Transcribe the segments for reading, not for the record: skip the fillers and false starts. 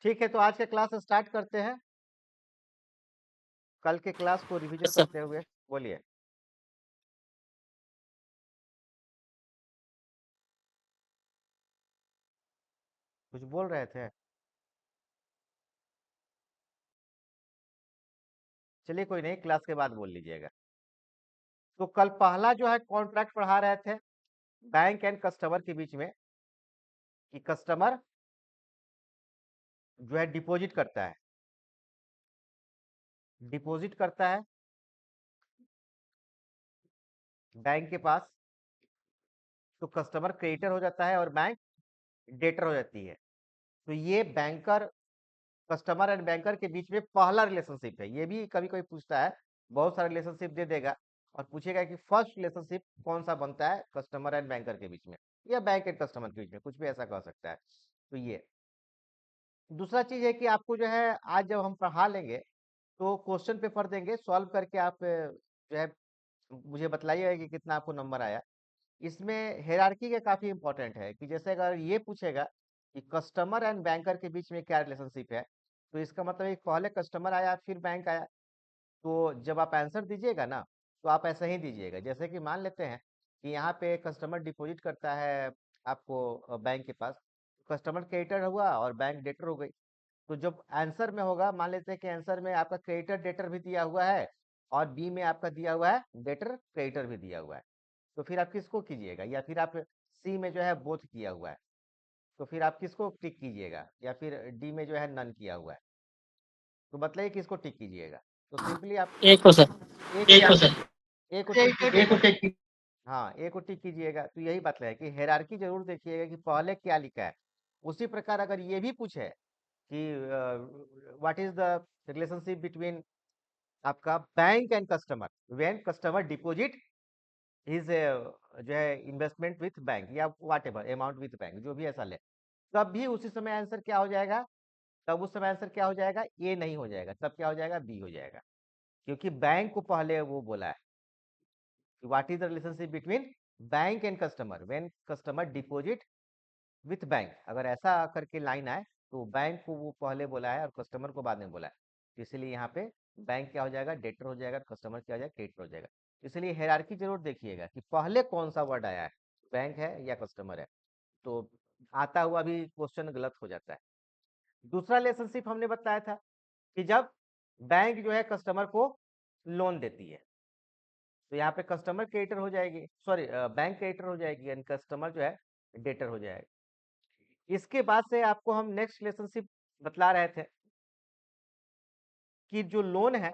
ठीक है, तो आज के क्लास स्टार्ट करते हैं। कल के क्लास को रिवीजन सर करते हुए बोलिए। कुछ बोल रहे थे? चलिए कोई नहीं, क्लास के बाद बोल लीजिएगा। तो कल पहला जो है कॉन्ट्रैक्ट पढ़ा रहे थे बैंक एंड कस्टमर के बीच में, कि कस्टमर जो है डिपॉजिट करता है, डिपॉजिट करता है बैंक के पास, तो कस्टमर क्रेडिटर हो जाता है और बैंक डेटर हो जाती है। तो ये बैंकर, कस्टमर एंड बैंकर के बीच में पहला रिलेशनशिप है। ये भी कभी कोई पूछता है, बहुत सारे रिलेशनशिप दे देगा और पूछेगा कि फर्स्ट रिलेशनशिप कौन सा बनता है कस्टमर एंड बैंकर के बीच में, या बैंक एंड कस्टमर के बीच में, कुछ भी ऐसा कह सकता है। तो ये दूसरा चीज है कि आपको जो है आज जब हम पढ़ा लेंगे तो क्वेश्चन पेपर देंगे, सॉल्व करके आप जो है मुझे बताइएगा कि कितना आपको नंबर आया। इसमें हेरारकी का काफी इंपॉर्टेंट है कि जैसे अगर ये पूछेगा कि कस्टमर एंड बैंकर के बीच में क्या रिलेशनशिप है, तो इसका मतलब है कि पहले कस्टमर आया फिर बैंक आया। तो जब आप आंसर दीजिएगा ना, तो आप ऐसा ही दीजिएगा, जैसे कि मान लेते हैं कि यहाँ पे कस्टमर डिपॉजिट करता है आपको बैंक के पास, कस्टमर क्रेडिटर हुआ और बैंक डेटर हो गई। तो जब आंसर में होगा, मान लेते हैं कि आंसर में आपका क्रेडिटर डेटर भी दिया हुआ है और बी में आपका दिया हुआ है डेटर क्रेडिटर भी दिया हुआ है, तो फिर आप किसको कीजिएगा? या फिर आप सी में जो है बोथ किया हुआ है, तो फिर आप किसको टिक कीजिएगा? या फिर डी में जो है नन किया हुआ है, तो बताइए किसको टिक कीजिएगा? तो सिंपली आप एक को सर। एक को एक को टिक सर। कीजिए, एक को टिक एक को कीजिएगा। टेक। हाँ, एक को टिक कीजिएगा। तो यही बात है कि हेरारकी जरूर देखिएगा कि पहले क्या लिखा है। उसी प्रकार अगर ये भी पूछे कि what is the relationship between आपका bank and customer when customer deposit his जो है इन्वेस्टमेंट विथ बैंक, या whatever amount with bank, जो भी ऐसा ले, तब भी उसी समय आंसर क्या हो जाएगा? तब उस समय आंसर क्या हो जाएगा? ए नहीं हो जाएगा, तब क्या हो जाएगा? बी हो जाएगा, क्योंकि बैंक को पहले वो बोला है what is the relationship between bank and customer when customer deposit with bank. अगर ऐसा करके लाइन आए तो बैंक को वो पहले बोला है और कस्टमर को बाद में बोला है, तो इसलिए यहाँ पे बैंक क्या हो जाएगा? डेटर हो जाएगा, कस्टमर क्या हो जाएगा? क्रेडिटर हो जाएगा। इसलिए हेरारकी जरूर देखिएगा कि पहले कौन सा वर्ड आया है, बैंक है या कस्टमर है, तो आता हुआ भी क्वेश्चन गलत हो जाता है। दूसरा रिलेशनशिप हमने बताया था कि जब बैंक जो है कस्टमर को लोन देती है, तो यहाँ पे कस्टमर क्रेडिटर हो जाएगी, सॉरी बैंक क्रेडिटर हो जाएगी एंड कस्टमर जो है डेटर हो जाएगा। इसके बाद से आपको हम नेक्स्ट रिलेशनशिप बतला रहे थे कि जो लोन है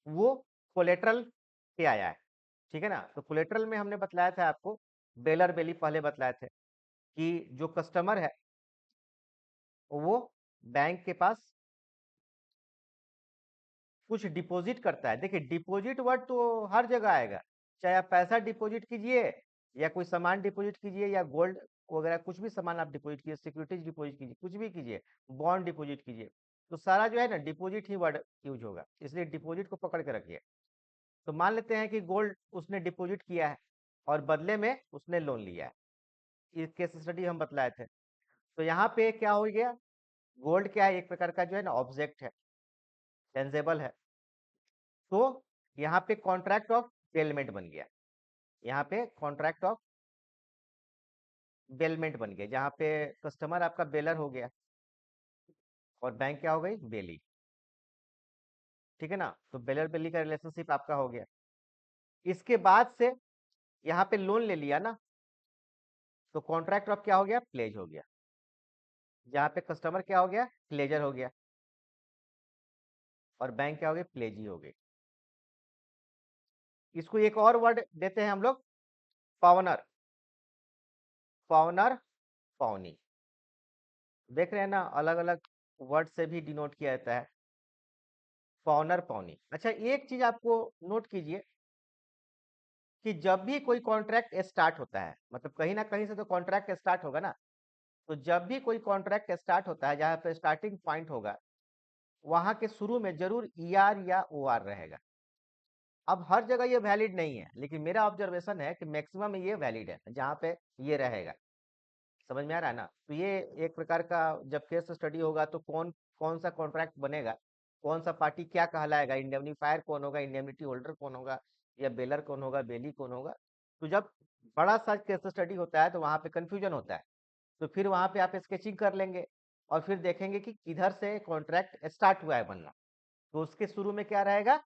वो कोलेटरल पे आया है। ठीक है ना? तो कोलेटरल में हमने बतलाया था आपको, बेलर बेली पहले बतलाए थे कि जो कस्टमर है वो बैंक के पास कुछ डिपॉजिट करता है। देखिए, डिपॉजिट वर्ड तो हर जगह आएगा, चाहे आप पैसा डिपॉजिट कीजिए या कोई सामान डिपॉजिट कीजिए या गोल्ड वगैरह कुछ भी सामान आप डिपॉजिट कीजिए, सिक्योरिटीज डिपॉजिट कीजिए, कुछ भी कीजिए, बॉन्ड डिपॉजिट कीजिए, तो सारा जो है ना डिपॉजिट ही वर्ड यूज होगा, इसलिए डिपॉजिट को पकड़ के रखिए। तो मान लेते हैं कि गोल्ड उसने डिपॉजिट किया है और बदले में उसने लोन लिया है, इस केस स्टडी हम बतलाए थे। तो यहाँ पे क्या हो गया? गोल्ड क्या है? एक प्रकार का जो है ना ऑब्जेक्ट है, टेंजेबल है। तो यहाँ पे कॉन्ट्रैक्ट ऑफ बेलमेंट बन गया, यहाँ पे कॉन्ट्रैक्ट ऑफ बेलमेंट बन गया, जहाँ पे कस्टमर आपका बेलर हो गया और बैंक क्या हो गई? बेली। ठीक है ना? तो बेलर बेली का रिलेशनशिप आपका हो गया। इसके बाद से यहाँ पे लोन ले लिया ना, तो कॉन्ट्रैक्ट ऑफ क्या हो गया? प्लेज हो गया, जहाँ पे कस्टमर क्या हो गया? प्लेजर हो गया और बैंक क्या हो गया? प्लेजी हो गई। इसको एक और वर्ड देते हैं हम लोग, पावनर, पावनर, पावनी। देख रहे हैं ना, अलग अलग वर्ड से भी डिनोट किया जाता है, पावनर पावनी। अच्छा, एक चीज आपको नोट कीजिए कि जब भी कोई कॉन्ट्रैक्ट स्टार्ट होता है, मतलब कहीं ना कहीं से तो कॉन्ट्रैक्ट स्टार्ट होगा ना, तो जब भी कोई कॉन्ट्रैक्ट स्टार्ट होता है जहाँ पे स्टार्टिंग पॉइंट होगा, वहां के शुरू में जरूर ई आर या ओ आर रहेगा। अब हर जगह ये वैलिड नहीं है, लेकिन मेरा ऑब्जर्वेशन है कि मैक्सिमम ये वैलिड है जहाँ पे ये रहेगा। समझ में आ रहा है ना? तो ये एक प्रकार का जब केस स्टडी होगा तो कौन कौन सा कॉन्ट्रैक्ट बनेगा, कौन सा पार्टी क्या कहलाएगा, इंडेमनीफायर कौन होगा, इंडेमनिटी होल्डर कौन होगा, या बेलर कौन होगा, बेली कौन होगा। तो जब बड़ा सा केस स्टडी होता है तो वहां पे कंफ्यूजन होता है। तो फिर वहां पे आप स्केचिंग कर लेंगे और फिर देखेंगे कि किधर से कॉन्ट्रैक्ट स्टार्ट हुआ है बनना। तो उसके शुरू में क्या रहेगा,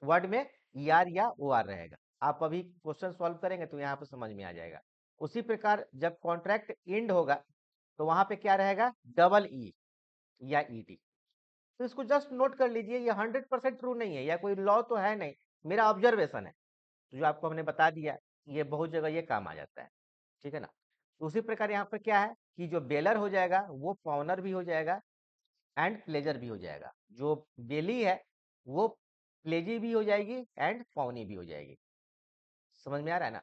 वर्ड में ER या OR रहेगा। आप अभी क्वेश्चन सॉल्व करेंगे तो यहाँ पे समझ में आ जाएगा। उसी प्रकार जब कॉन्ट्रैक्ट एंड होगा तो वहां पे क्या रहेगा, डबल E या ED। तो इसको जस्ट नोट कर लीजिए, ये 100% ट्रू नहीं है या कोई लॉ तो है नहीं, मेरा ऑब्जर्वेशन है। तो जो आपको हमने बता दिया, ये बहुत जगह ये काम आ जाता है, ठीक है ना। तो उसी प्रकार यहाँ पर क्या है कि जो बेलर हो जाएगा वो पॉनर भी हो जाएगा एंड प्लेजर भी हो जाएगा। जो बेली है वो प्लेजी भी हो जाएगी एंड पौनी भी हो जाएगी। समझ में आ रहा है ना?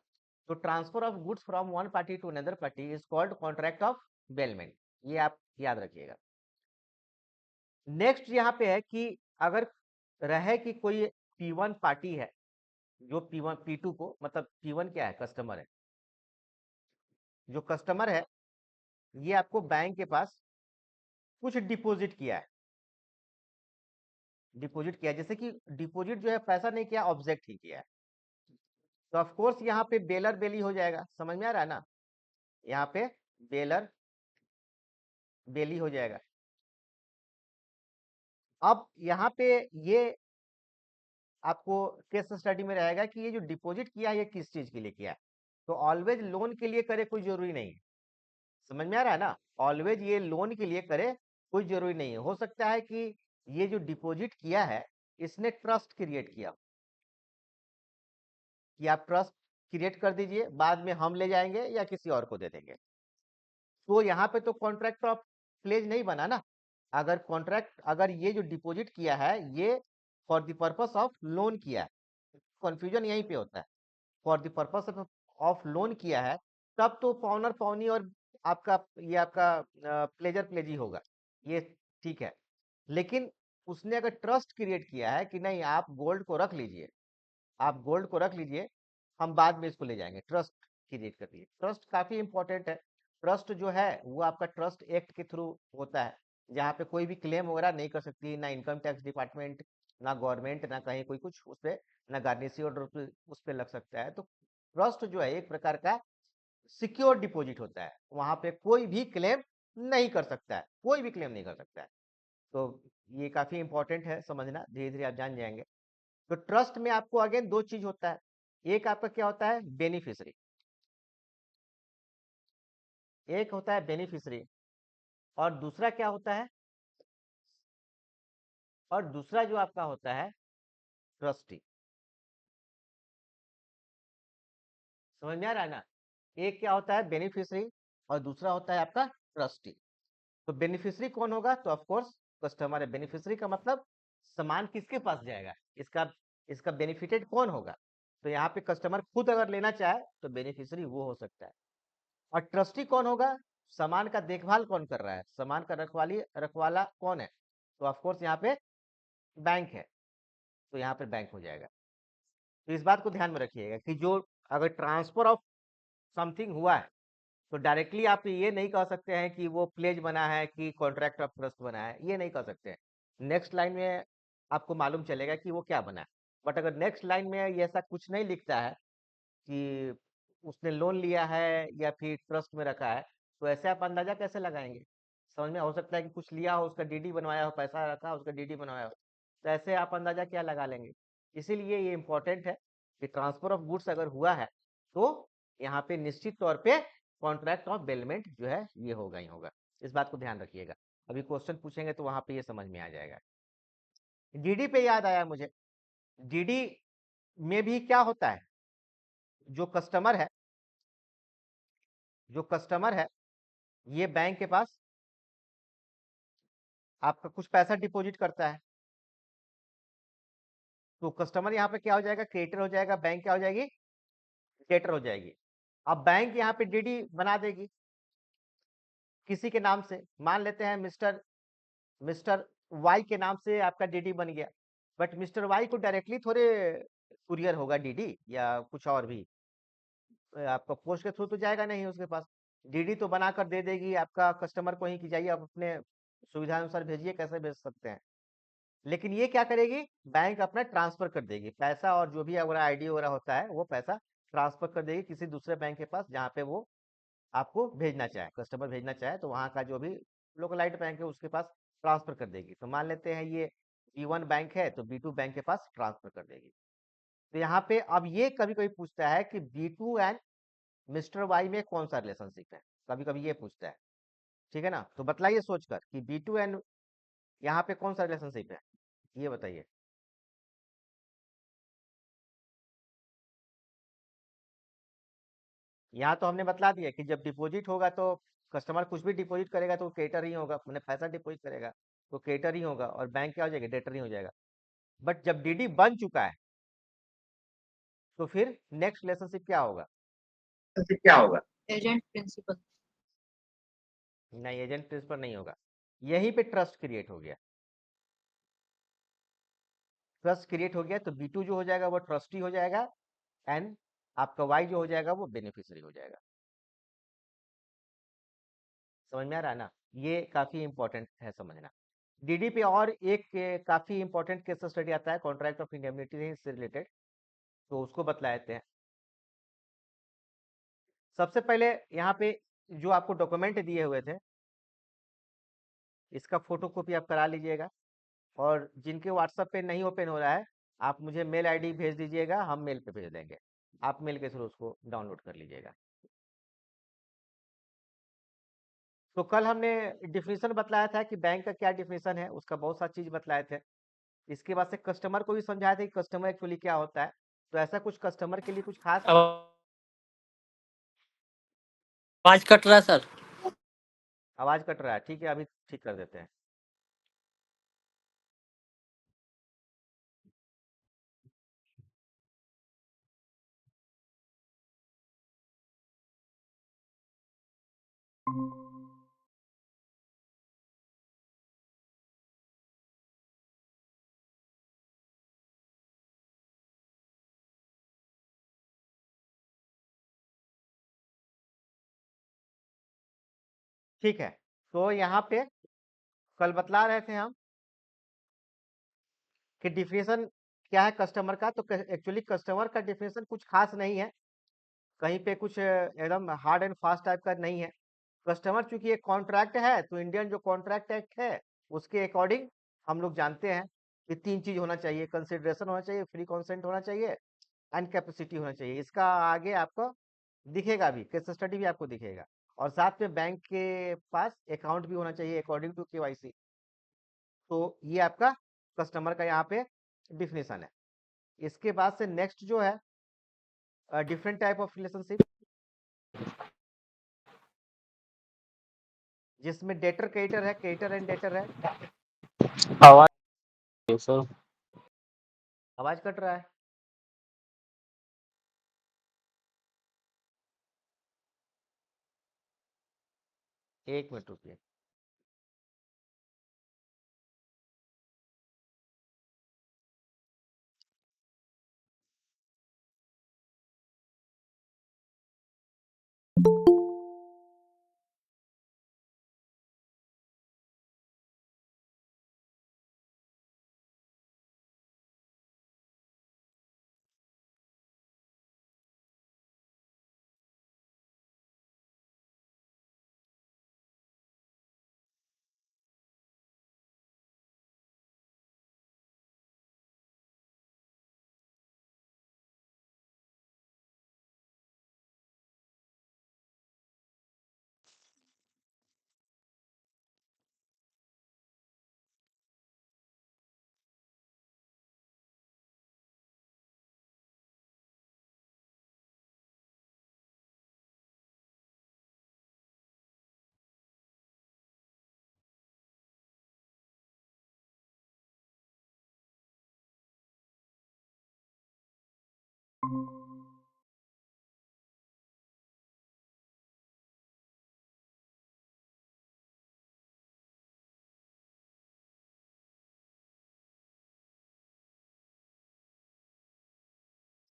तो transfer of goods from one party to another party is called contract of bailment. ये आप याद रखिएगा। नेक्स्ट यहाँ पे है कि अगर रहे कि कोई P1 पार्टी है, जो P1 P2 को, मतलब P1 क्या है, कस्टमर है। जो कस्टमर है ये आपको बैंक के पास कुछ डिपॉजिट किया है, डिपॉजिट किया है। जैसे कि डिपॉजिट जो है पैसा नहीं किया, ऑब्जेक्ट ही किया है। तो ऑफ कोर्स यहाँ पे बेलर बेली हो जाएगा। समझ में आ रहा है ना? यहाँ पे बेलर बेली हो जाएगा। अब यहाँ पे ये आपको केस स्टडी में रहेगा कि ये जो डिपॉजिट किया है ये किस चीज के लिए किया है। तो ऑलवेज लोन के लिए करे कोई जरूरी नहीं है। समझ में आ रहा है ना? ऑलवेज ये लोन के लिए करे कोई जरूरी नहीं है। हो सकता है कि ये जो डिपॉजिट किया है इसने ट्रस्ट क्रिएट किया, कि आप ट्रस्ट क्रिएट कर दीजिए, बाद में हम ले जाएंगे या किसी और को दे देंगे। तो यहाँ पे तो कॉन्ट्रैक्ट ऑफ प्लेज नहीं बना ना। अगर कॉन्ट्रैक्ट, अगर ये जो डिपॉजिट किया है ये for the purpose of loan किया है, कंफ्यूजन यहीं पे होता है। For the purpose of loan किया है, तब तो पाउनर पाउनी और आपका ये आपका प्लेजर प्लेजी होगा, ये ठीक है। लेकिन उसने अगर ट्रस्ट क्रिएट किया है कि नहीं आप गोल्ड को रख लीजिए, आप गोल्ड को रख लीजिए, हम बाद में इसको ले जाएंगे, ट्रस्ट क्रिएट कर दिए। ट्रस्ट काफी इंपॉर्टेंट है। ट्रस्ट जो है वो आपका ट्रस्ट एक्ट के थ्रू होता है, जहाँ पे कोई भी क्लेम वगैरह नहीं कर सकती, ना इनकम टैक्स डिपार्टमेंट, ना गवर्नमेंट, ना कहीं कोई कुछ उस पर, ना गारंटी ऑर्डर उस पर लग सकता है। तो ट्रस्ट जो है एक प्रकार का सिक्योर डिपॉजिट होता है, वहां पे कोई भी क्लेम नहीं कर सकता है, कोई भी क्लेम नहीं कर सकता है। तो ये काफी इंपॉर्टेंट है समझना, धीरे धीरे आप जान जाएंगे। तो ट्रस्ट में आपको अगेन दो चीज होता है, एक आपका क्या होता है, बेनिफिशियरी, एक होता है बेनिफिशियरी, और दूसरा क्या होता है, और दूसरा जो आपका होता है ट्रस्टी। समझ में आ रहा है ना? एक क्या होता है बेनिफिशियरी और दूसरा होता है आपका ट्रस्टी। तो बेनिफिशियरी कौन होगा, तो ऑफ कोर्स कस्टमर है। बेनिफिशियरी का मतलब सामान किसके पास जाएगा, इसका इसका बेनिफिटेड कौन होगा। तो यहाँ पे कस्टमर खुद अगर लेना चाहे तो बेनिफिशियरी वो हो सकता है। और ट्रस्टी कौन होगा, सामान का देखभाल कौन कर रहा है, सामान का रखवाला कौन है। तो ऑफ कोर्स यहाँ पे बैंक है, तो यहाँ पे बैंक हो जाएगा। तो इस बात को ध्यान में रखिएगा कि जो अगर ट्रांसफर ऑफ समथिंग हुआ है तो डायरेक्टली आप ये नहीं कह सकते हैं कि वो प्लेज बना है कि कॉन्ट्रैक्ट ऑफ ट्रस्ट बना है, ये नहीं कह सकते हैं। नेक्स्ट लाइन में आपको मालूम चलेगा कि वो क्या बना है। बट अगर नेक्स्ट लाइन में ये ऐसा कुछ नहीं लिखता है कि उसने लोन लिया है या फिर ट्रस्ट में रखा है, तो ऐसे आप अंदाजा कैसे लगाएंगे। समझ में, हो सकता है कि कुछ लिया हो, उसका डीडी बनवाया हो, पैसा रखा हो, उसका डीडी बनवाया हो, तो ऐसे आप अंदाजा क्या लगा लेंगे। इसीलिए ये इंपॉर्टेंट है कि ट्रांसफर ऑफ गुड्स अगर हुआ है तो यहाँ पे निश्चित तौर पे कॉन्ट्रैक्ट ऑफ बेलमेंट जो है ये होगा ही होगा। इस बात को ध्यान रखिएगा, अभी क्वेश्चन पूछेंगे तो वहां पे ये समझ में आ जाएगा। डीडी पे याद आया मुझे, डीडी में भी क्या होता है, जो कस्टमर है, जो कस्टमर है ये बैंक के पास आपका कुछ पैसा डिपॉजिट करता है। तो कस्टमर यहाँ पे क्या हो जाएगा, क्रेडिटर हो जाएगा, बैंक क्या हो जाएगी, डेटर हो जाएगी। अब बैंक यहाँ पे डीडी बना देगी किसी के नाम से, मान लेते हैं मिस्टर मिस्टर वाई के नाम से आपका डीडी बन गया। बट मिस्टर वाई को डायरेक्टली थोड़े कुरियर होगा डीडी या कुछ और भी, आपका पोस्ट के थ्रू तो जाएगा नहीं उसके पास। डीडी तो बनाकर दे देगी आपका कस्टमर को ही कि जाइए आप अपने सुविधा अनुसार भेजिए, कैसे भेज सकते हैं। लेकिन ये क्या करेगी, बैंक अपना ट्रांसफर कर देगी पैसा, और जो भी वगैरह आईडी वगैरह होता है वो पैसा ट्रांसफर कर देगी किसी दूसरे बैंक के पास, जहाँ पे वो आपको भेजना चाहे, कस्टमर भेजना चाहे तो वहाँ का जो भी लोकलाइट बैंक है उसके पास ट्रांसफर कर देगी। तो मान लेते हैं ये B1 बैंक है तो B2 बैंक के पास ट्रांसफर कर देगी। तो यहाँ पे अब ये कभी कभी पूछता है कि B2 एंड मिस्टर वाई में कौन सा रिलेशनशिप है, कभी कभी ये पूछता है। ठीक है ना, तो बतलाइए सोचकर कि B2 एंड यहाँ पे कौन सा रिलेशनशिप है, ये बताइए। यहाँ तो हमने बतला दिया कि जब डिपॉजिट होगा तो कस्टमर कुछ भी डिपॉजिट करेगा तो क्रेडिटर ही होगा, मैंने पैसा डिपॉजिट करेगा तो क्रेडिटर ही होगा, और बैंक क्या हो जाएगा, डेटर ही हो जाएगा। बट जब डीडी बन चुका है तो फिर नेक्स्ट रिलेशनशिप क्या होगा, फिर क्या होगा? Agent principal. नहीं एजेंट प्रिंसिपल नहीं होगा, यहीं पे ट्रस्ट क्रिएट हो गया। ट्रस्ट क्रिएट हो गया तो B2 जो हो जाएगा वो ट्रस्टी हो जाएगा, एंड आपका वाई जो हो जाएगा वो बेनिफिशियरी हो जाएगा। समझ में आ रहा है ना, ये काफी इंपॉर्टेंट है समझना। डीडी पे और एक काफी इंपॉर्टेंट केस स्टडी आता है, कॉन्ट्रैक्ट ऑफ इंडेमनिटी से रिलेटेड, तो उसको बतला देते हैं। सबसे पहले यहाँ पे जो आपको डॉक्यूमेंट दिए हुए थे इसका फोटो कॉपी आप करा लीजिएगा, और जिनके व्हाट्सएप पे नहीं ओपन हो रहा है आप मुझे मेल आईडी भेज दीजिएगा, हम मेल पे भेज देंगे, आप मेल के थ्रू उसको डाउनलोड कर लीजिएगा। तो कल हमने डिफिनीशन बतलाया था कि बैंक का क्या डिफिनीशन है, उसका बहुत सारी चीज बतलाए थे। इसके बाद से कस्टमर को भी समझाया था कि कस्टमर एक्चुअली क्या होता है। तो ऐसा कुछ कस्टमर के लिए कुछ खास आवाज कट रहा है सर। आवाज कट रहा है, ठीक है अभी ठीक कर देते हैं। ठीक है, तो यहाँ पे कल बतला रहे थे हम कि डिफिनेशन क्या है कस्टमर का। तो एक्चुअली कस्टमर का डिफिनेशन कुछ खास नहीं है, कहीं पे कुछ एकदम हार्ड एंड फास्ट टाइप का नहीं है। कस्टमर चूंकि एक कॉन्ट्रैक्ट है तो इंडियन जो कॉन्ट्रैक्ट एक्ट है उसके अकॉर्डिंग हम लोग जानते हैं कि तीन चीज होना चाहिए, कंसिडरेशन होना चाहिए, फ्री कॉन्सेंट होना चाहिए, एंड कैपेसिटी होना चाहिए। इसका आगे आपको दिखेगा भी, केस स्टडी भी आपको दिखेगा, और साथ में बैंक के पास अकाउंट भी होना चाहिए अकॉर्डिंग टू KYC। तो ये आपका कस्टमर का यहाँ पे डिफिनेशन है। इसके बाद से नेक्स्ट जो है डिफरेंट टाइप ऑफ रिलेशनशिप, जिसमें डेटर क्रेडिटर है, क्रेडिटर एंड डेटर है। आवाज सर। आवाज कट रहा है, एक मिनट रुकिए।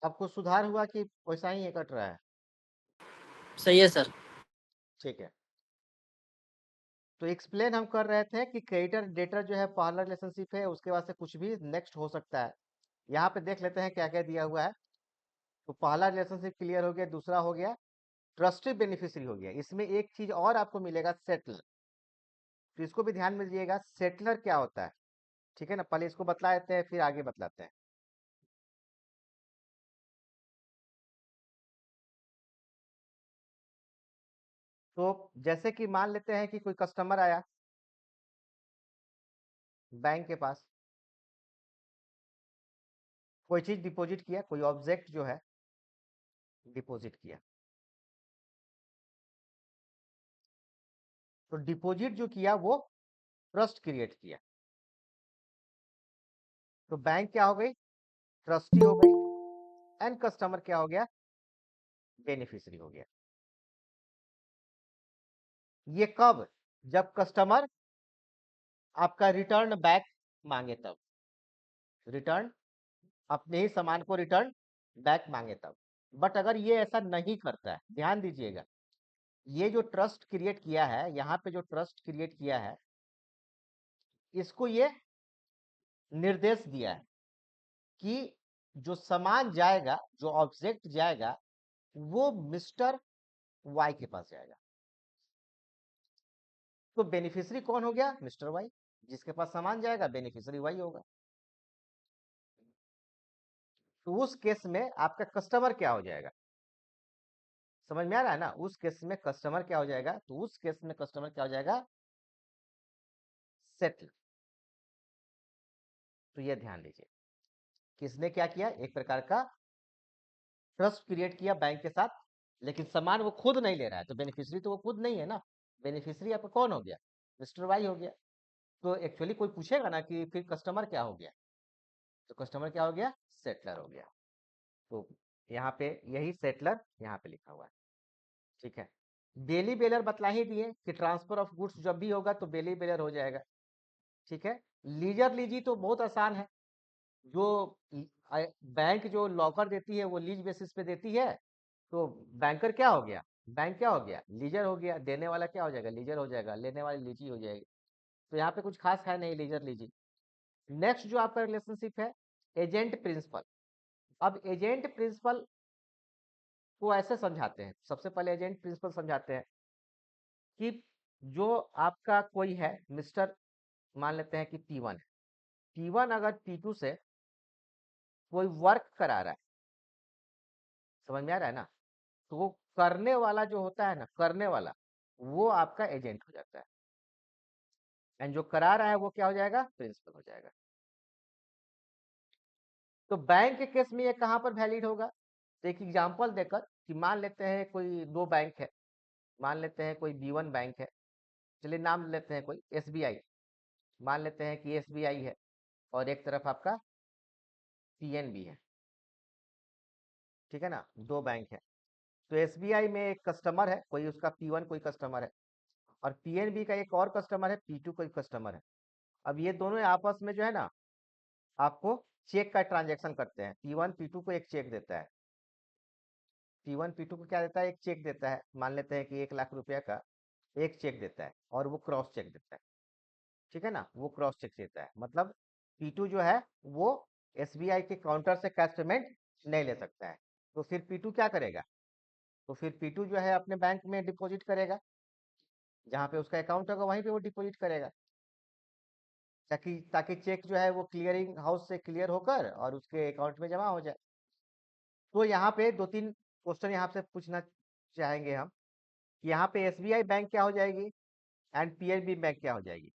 आपको सुधार हुआ कि वैसा ही है कट रहा है? सही है सर। ठीक है, तो एक्सप्लेन हम कर रहे थे कि क्रेडिटर डेटर जो है पहला रिलेशनशिप है, उसके बाद से कुछ भी नेक्स्ट हो सकता है। यहाँ पे देख लेते हैं क्या क्या दिया हुआ है। तो पहला रिलेशनशिप क्लियर हो गया, दूसरा हो गया ट्रस्टेड बेनिफिशियरी हो गया। इसमें एक चीज और आपको मिलेगा, सेटलर। तो इसको भी ध्यान में दीजिएगा, सेटलर क्या होता है। ठीक है ना, पहले इसको बतला देते हैं फिर आगे बतलाते हैं। तो जैसे कि मान लेते हैं कि कोई कस्टमर आया बैंक के पास, कोई चीज डिपॉजिट किया, कोई ऑब्जेक्ट जो है डिपॉजिट किया। तो डिपॉजिट जो किया वो ट्रस्ट क्रिएट किया। तो बैंक क्या हो गई, ट्रस्टी हो गई, एंड कस्टमर क्या हो गया, बेनिफिशियरी हो गया। ये कब, जब कस्टमर आपका रिटर्न बैक मांगे तब, रिटर्न अपने ही सामान को रिटर्न बैक मांगे तब। बट अगर ये ऐसा नहीं करता है, ध्यान दीजिएगा, ये जो ट्रस्ट क्रिएट किया है, यहाँ पे जो ट्रस्ट क्रिएट किया है, इसको ये निर्देश दिया है कि जो सामान जाएगा, जो ऑब्जेक्ट जाएगा, वो मिस्टर वाई के पास जाएगा। तो बेनिफिशियरी कौन हो गया, मिस्टर वाई। जिसके पास सामान जाएगा बेनिफिशियरी वाई होगा। तो उस केस में आपका कस्टमर क्या हो जाएगा, समझ में आ रहा है ना। उस केस में कस्टमर क्या हो जाएगा, तो उस केस में कस्टमर क्या हो जाएगा, सेटल। तो ये ध्यान दीजिए, किसने क्या किया, एक प्रकार का ट्रस्ट क्रिएट किया बैंक के साथ, लेकिन सामान वो खुद नहीं ले रहा है। तो बेनिफिशियरी तो वो खुद नहीं है ना, बेनिफिशियरी आपका कौन हो गया, मिस्टर वाई हो गया। तो एक्चुअली कोई पूछेगा ना कि फिर कस्टमर क्या हो गया, तो कस्टमर क्या हो गया, सेटलर हो गया। तो यहाँ पे यही सेटलर यहाँ पे लिखा हुआ है। ठीक है, डेली बेलर बतला ही दिए कि ट्रांसफर ऑफ गुड्स जब भी होगा तो डेली बेलर हो जाएगा। ठीक है, लीजर लीजी तो बहुत आसान है। जो बैंक जो लॉकर देती है वो लीज बेसिस पे देती है। तो बैंकर क्या हो गया, बैंक क्या हो गया, लीजर हो गया। देने वाला क्या हो जाएगा, लीजर हो जाएगा, लेने वाली लीजी हो जाएगी। तो यहाँ पे कुछ खास है नहीं, लीजर लीजी। नेक्स्ट जो आपका रिलेशनशिप है, एजेंट प्रिंसिपल। अब एजेंट प्रिंसिपल को ऐसे समझाते हैं, सबसे पहले एजेंट प्रिंसिपल समझाते हैं कि जो आपका कोई है मिस्टर, मान लेते हैं कि P1 है। P1 अगर P2 से कोई वर्क करा रहा है, समझ में आ रहा है ना, तो वो करने वाला जो होता है ना, करने वाला, वो आपका एजेंट हो जाता है। एंड जो करा रहा है वो क्या हो जाएगा, प्रिंसिपल हो जाएगा। तो बैंक के केस में ये कहां पर वैलिड होगा, तो एक एग्जांपल देकर कि मान लेते हैं कोई दो बैंक है, मान लेते हैं कोई B1 बैंक है, चलिए नाम लेते हैं कोई SBI, मान लेते हैं कि SBI है, और एक तरफ आपका PNB है। ठीक है ना, दो बैंक है। तो SBI में एक कस्टमर है कोई, उसका P1 कोई कस्टमर है, और PNB का एक और कस्टमर है, P2 कोई कस्टमर है। अब ये दोनों आपस में जो है ना, आपको चेक का ट्रांजेक्शन करते हैं। P1 P2 को एक चेक देता है, P1 P2 को क्या देता है, एक चेक देता है। मान लेते हैं कि 1 लाख रुपया का एक चेक देता है, और वो क्रॉस चेक देता है। ठीक है ना, वो क्रॉस चेक देता है, मतलब P2 जो है वो SBI के काउंटर से कैश पेमेंट नहीं ले सकता है। तो फिर P2 क्या करेगा, तो फिर P2 जो है अपने बैंक में डिपॉजिट करेगा, जहाँ पे उसका अकाउंट होगा वहीं पे वो डिपॉजिट करेगा, ताकि ताकि चेक जो है वो क्लियरिंग हाउस से क्लियर होकर और उसके अकाउंट में जमा हो जाए। तो यहाँ पे दो तीन क्वेश्चन यहाँ से पूछना चाहेंगे हम, कि यहाँ पे SBI बैंक क्या हो जाएगी एंड PNB बैंक क्या हो जाएगी,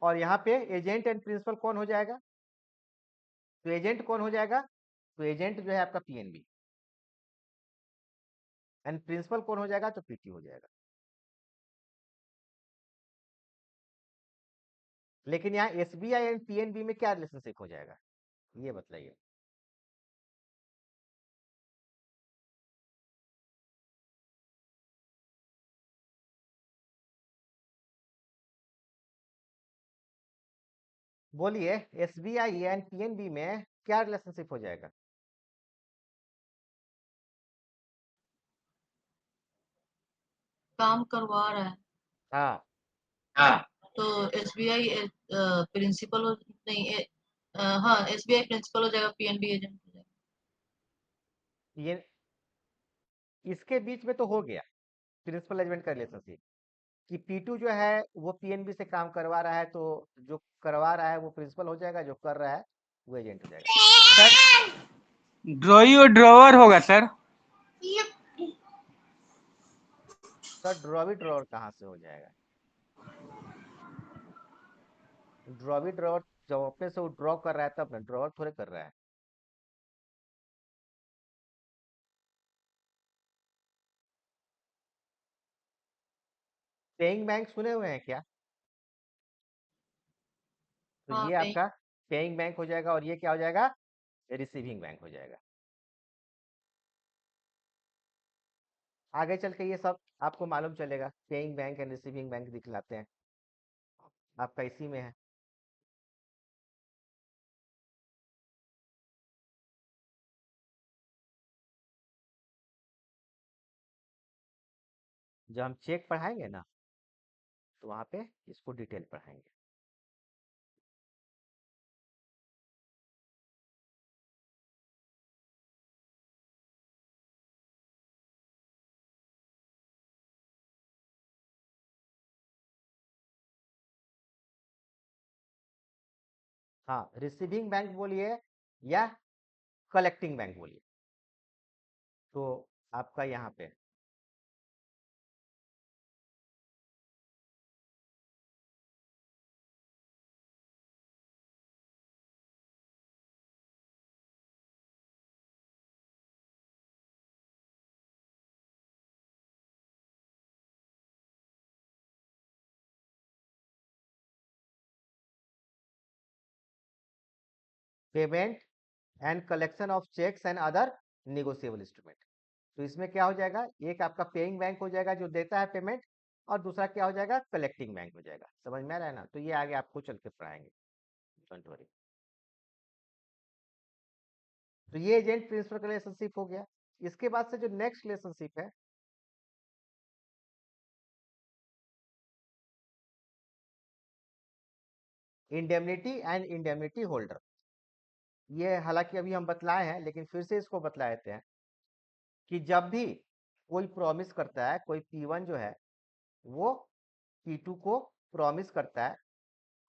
और यहाँ पे एजेंट एंड प्रिंसिपल कौन हो जाएगा। तो एजेंट कौन हो जाएगा, तो एजेंट जो है आपका PNB, एंड प्रिंसिपल कौन हो जाएगा, तो PT हो जाएगा। लेकिन यहाँ SBI एंड PNB में क्या रिलेशनशिप हो जाएगा, ये बताइए। बोलिए, SBI एंड PNB में क्या रिलेशनशिप हो जाएगा। काम करवा रहा है हाँ हाँ तो एसबीआई प्रिंसिपल हो नहीं हाँ एसबीआई प्रिंसिपल हो जाएगा पीएनबी एजेंट हो जाएगा ये इसके बीच में तो हो गया प्रिंसिपल एजेंट का रिलेशनशिप कि P2 जो है वो पीएनबी से काम करवा रहा है, तो जो करवा रहा है वो प्रिंसिपल हो जाएगा, जो कर रहा है वो एजेंट हो जाएगा। सर ड्रॉई और ड्रॉवर होगा सर। सर ड्रॉवी ड्रॉवर कहाँ से हो जाएगा? ड्रॉवी ड्रॉवर जब अपने से वो ड्रॉ कर रहा है तब ना, ड्रॉवर थोड़े कर रहा है। पेइंग बैंक सुने हुए हैं क्या? तो हाँ ये आपका पेइंग बैंक हो जाएगा और ये क्या हो जाएगा? रिसीविंग बैंक हो जाएगा। आगे चल के ये सब आपको मालूम चलेगा, paying bank and receiving bank दिखलाते हैं आपका इसी में है। जब हम चेक पढ़ाएंगे ना तो वहां पे इसको डिटेल पढ़ाएंगे। हाँ, रिसीविंग बैंक बोलिए या कलेक्टिंग बैंक बोलिए, तो आपका यहाँ पे payment and collection of cheques and other negotiable instrument. तो इसमें क्या हो जाएगा, एक आपका पेइंग बैंक हो जाएगा जो देता है पेमेंट, और दूसरा क्या हो जाएगा, कलेक्टिंग बैंक हो जाएगा। समझ में आ रहा है ना? तो ये आगे आपको चल के पढ़ाएंगे, डोंट वरी। तो ये एजेंट प्रिंसिपल का रिलेशनशिप हो गया। इसके बाद से जो नेक्स्ट रिलेशनशिप है, इंडेमनिटी एंड इंडेमनिटी होल्डर। ये हालांकि अभी हम बतलाए हैं, लेकिन फिर से इसको बतला देते हैं कि जब भी कोई प्रॉमिस करता है, कोई P1 जो है वो P2 को प्रॉमिस करता है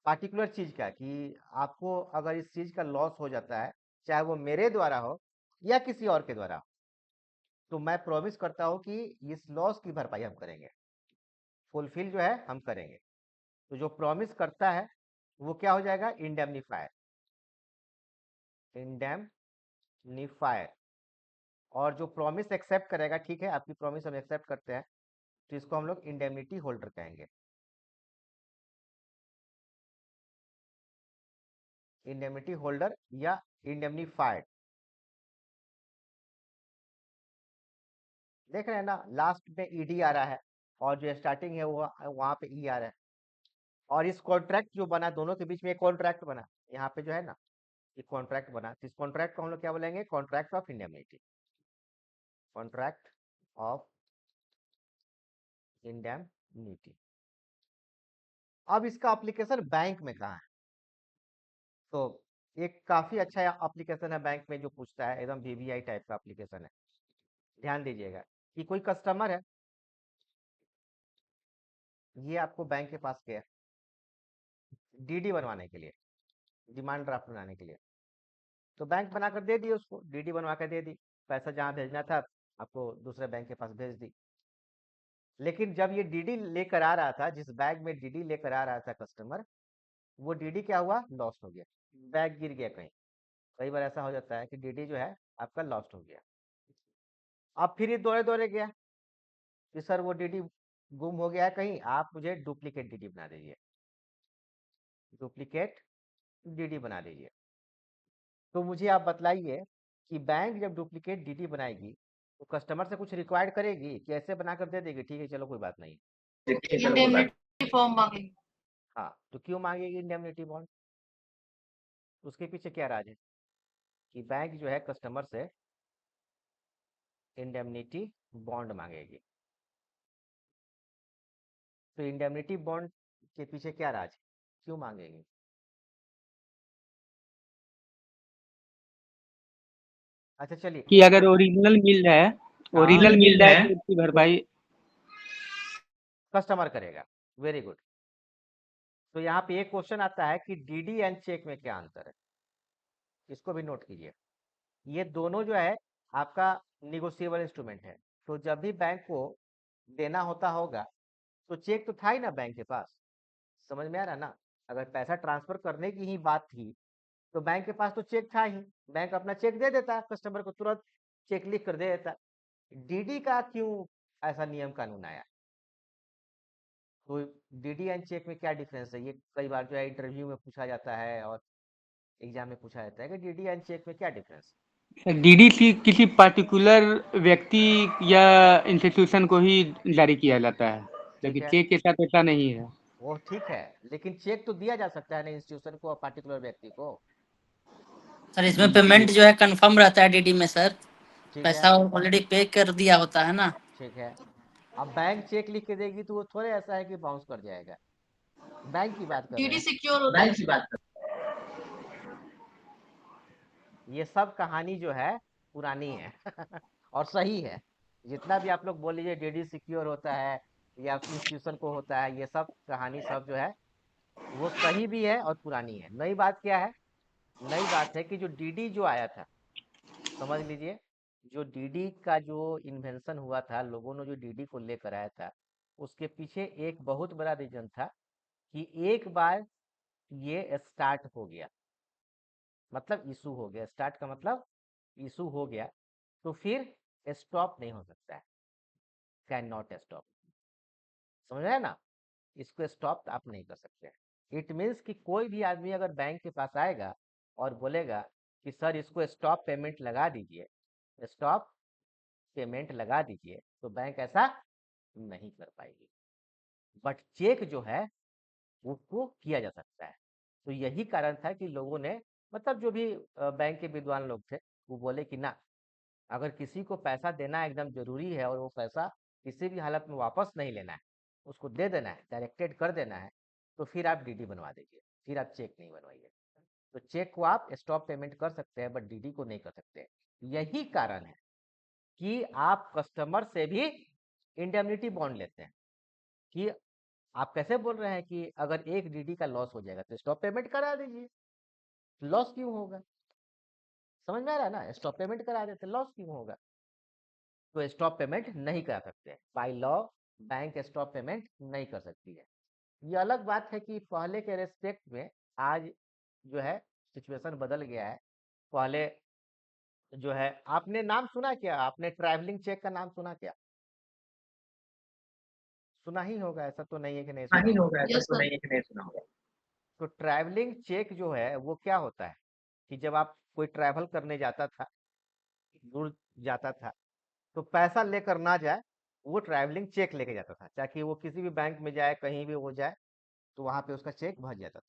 पार्टिकुलर चीज का, कि आपको अगर इस चीज का लॉस हो जाता है, चाहे वो मेरे द्वारा हो या किसी और के द्वारा हो, तो मैं प्रॉमिस करता हूं कि इस लॉस की भरपाई हम करेंगे, फुलफिल जो है हम करेंगे। तो जो प्रॉमिस करता है वो क्या हो जाएगा, इंडेमनीफायर। इंडेमनीफायर। और जो प्रॉमिस एक्सेप्ट करेगा, ठीक है आपकी प्रॉमिस हम एक्सेप्ट करते हैं, तो इसको हम लोग इंडेमनिटी होल्डर कहेंगे। इंडेमनिटी होल्डर या इंडेमनीफाइड। देख रहे हैं ना, लास्ट में ईडी आ रहा है और जो स्टार्टिंग है वो वहां पे ई आ रहा है। और इस कॉन्ट्रैक्ट जो बना, दोनों के बीच में एक कॉन्ट्रैक्ट बना, यहाँ पे जो है ना एक कॉन्ट्रैक्ट बना, तो इस कॉन्ट्रैक्ट को हम लोग क्या बोलेंगे, contract of indemnity. Contract of indemnity. अब इसका एप्लीकेशन बैंक में कहाँ है? तो एक काफी अच्छा एप्लीकेशन है बैंक में, जो पूछता है एकदम वीवीआई टाइप का एप्लीकेशन है। ध्यान दीजिएगा कि कोई कस्टमर है, ये आपको बैंक के पास गया डीडी बनवाने के लिए, डिमांड ड्राफ्ट बनाने के लिए, तो बैंक बनाकर दे दी उसको, डीडी बनवा कर दे दी, पैसा जहाँ भेजना था आपको दूसरे बैंक के पास भेज दी। लेकिन जब ये डीडी लेकर आ रहा था, जिस बैग में डीडी लेकर आ रहा था कस्टमर, वो डीडी क्या हुआ, लॉस्ट हो गया, बैग गिर गया कहीं। कई बार ऐसा हो जाता है कि डीडी जो है आपका लॉस्ट हो गया। अब फिर ये दौड़े दौड़े गया कि सर वो डीडी गुम हो गया है कहीं, आप मुझे डुप्लीकेट डीडी बना दीजिए, डुप्लीकेट डीडी बना दीजिए। तो मुझे आप बतलाइए कि बैंक जब डुप्लीकेट डीडी बनाएगी तो कस्टमर से कुछ रिक्वायर्ड करेगी कि ऐसे बनाकर दे देगी, ठीक है चलो कोई बात नहीं। इंडेमनिटी फॉर्म मांगेगी। हाँ, तो क्यों मांगेगी इंडेमनिटी बॉन्ड? उसके पीछे क्या राज है कि बैंक जो है कस्टमर से इंडेमनिटी बॉन्ड मांगेगी। तो इंडेमनिटी बॉन्ड के पीछे क्या राज है, क्यों मांगेंगे? अच्छा चलिए, कि अगर ओरिजिनल मिल जाए तो उसकी भरपाई कस्टमर करेगा। Very good. तो यहाँ पे एक क्वेश्चन आता है कि डीडी एंड चेक में क्या अंतर है, इसको भी नोट कीजिए। ये दोनों जो है आपका निगोशिएबल इंस्ट्रूमेंट है। तो जब भी बैंक को देना होता होगा तो चेक तो था ही ना बैंक के पास, समझ में आ रहा ना? अगर पैसा ट्रांसफर करने की ही बात थी तो बैंक के पास तो चेक था ही, बैंक अपना चेक दे देता, कस्टमर को तुरंत चेक लिख कर दे देता। डीडी का क्यों ऐसा नियम कानून आया? तो डीडी एंड चेक में क्या डिफरेंस है, ये कई बार जो है इंटरव्यू में पूछा जाता है और एग्जाम में पूछा जाता है कि डीडी एंड चेक में क्या डिफरेंस है। डीडी किसी पर्टिकुलर व्यक्ति या इंस्टीट्यूशन को ही जारी किया जाता है, ठीक लेकिन है, चेक के साथ ऐसा नहीं है। वो ठीक है, लेकिन चेक तो दिया जा सकता है ना इंस्टीट्यूशन को, पर्टिकुलर व्यक्ति को। सर इसमें पेमेंट जो है कंफर्म रहता है डीडी में सर, ठीक है, पैसा ऑलरेडी पे कर दिया होता है ना। ठीक है। अब बैंक चेक लिख के देगी तो वो थोड़े ऐसा है कि बाउंस कर जाएगा। बैंक की बात कर रहे डीडी हैं, सिक्योर होता है सर। ये सब कहानी जो है पुरानी है और सही है। जितना भी आप लोग बोल लीजिए डीडी सिक्योर होता है या इंस्टीट्यूशन को होता है, ये सब कहानी सब जो है वो सही भी है और पुरानी है। नई बात क्या है? नई बात है कि जो डीडी जो आया था, समझ लीजिए, जो डीडी का जो इन्वेंशन हुआ था, लोगों ने जो डीडी को लेकर आया था, उसके पीछे एक बहुत बड़ा रीजन था कि एक बार ये स्टार्ट हो गया, मतलब इशू हो गया, स्टार्ट का मतलब इशू हो गया, तो फिर स्टॉप नहीं हो सकता है, कैन नॉट स्टॉप। समझ रहे हैं ना? इसको स्टॉप आप नहीं कर सकते हैं। इट मीन्स कि कोई भी आदमी अगर बैंक के पास आएगा और बोलेगा कि सर इसको स्टॉप पेमेंट लगा दीजिए, स्टॉप पेमेंट लगा दीजिए, तो बैंक ऐसा नहीं कर पाएगी। बट चेक जो है उसको किया जा सकता है। तो यही कारण था कि लोगों ने, मतलब जो भी बैंक के विद्वान लोग थे, वो बोले कि ना, अगर किसी को पैसा देना एकदम जरूरी है और वो पैसा किसी भी हालत में वापस नहीं लेना है, उसको दे देना है, डायरेक्टेड कर देना है, तो फिर आप डीडी बनवा दीजिए, फिर आप चेक नहीं बनवाइए। तो चेक को आप स्टॉप पेमेंट कर सकते हैं बट डीडी को नहीं कर सकते। यही कारण है कि आप कस्टमर से भी इंडेमनिटी बॉन्ड लेते हैं कि आप कैसे बोल रहे हैं कि अगर एक डीडी का लॉस हो जाएगा तो स्टॉप पेमेंट करा दीजिए, लॉस क्यों होगा? समझ में आ रहा है ना? स्टॉप पेमेंट करा देते, लॉस क्यों होगा? तो स्टॉप पेमेंट नहीं करा सकते by law, bank stop payment नहीं कर सकती है। ये अलग बात है कि पहले के रेस्पेक्ट में आज जो है सिचुएशन बदल गया है। पहले जो है, आपने नाम सुना क्या, आपने ट्रैवलिंग चेक का नाम सुना क्या? सुना ही होगा, ऐसा तो नहीं है कि नहीं सुना होगा। Yes sir. तो ट्रैवलिंग चेक जो है वो क्या होता है कि जब आप कोई ट्रैवल करने जाता था, दूर जाता था, तो पैसा लेकर ना जाए, वो ट्रैवलिंग चेक लेके जाता था, ताकि वो किसी भी बैंक में जाए, कहीं भी वो जाए, तो वहां पे उसका चेक भर जाता था।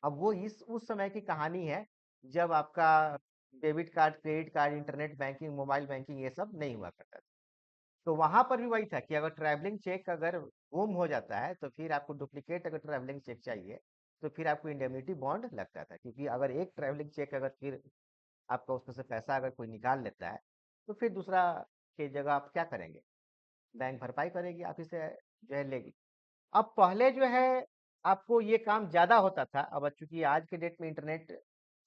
अब वो इस उस समय की कहानी है जब आपका debit card, credit card, internet banking, mobile banking ये सब नहीं हुआ करता था। तो वहां पर भी वही था कि अगर ट्रैवलिंग चेक अगर गुम हो जाता है तो फिर आपको डुप्लीकेट अगर ट्रैवलिंग चेक चाहिए तो फिर आपको इंडेमनिटी बॉन्ड लगता था, क्योंकि अगर एक ट्रैवलिंग चेक अगर फिर आपका उसमें से पैसा अगर कोई निकाल लेता है तो फिर दूसरा के जगह आप क्या करेंगे? बैंक भरपाई करेगी, आप इसे जो है लेगी। अब पहले जो है आपको ये काम ज़्यादा होता था, अब चूंकि आज के डेट में इंटरनेट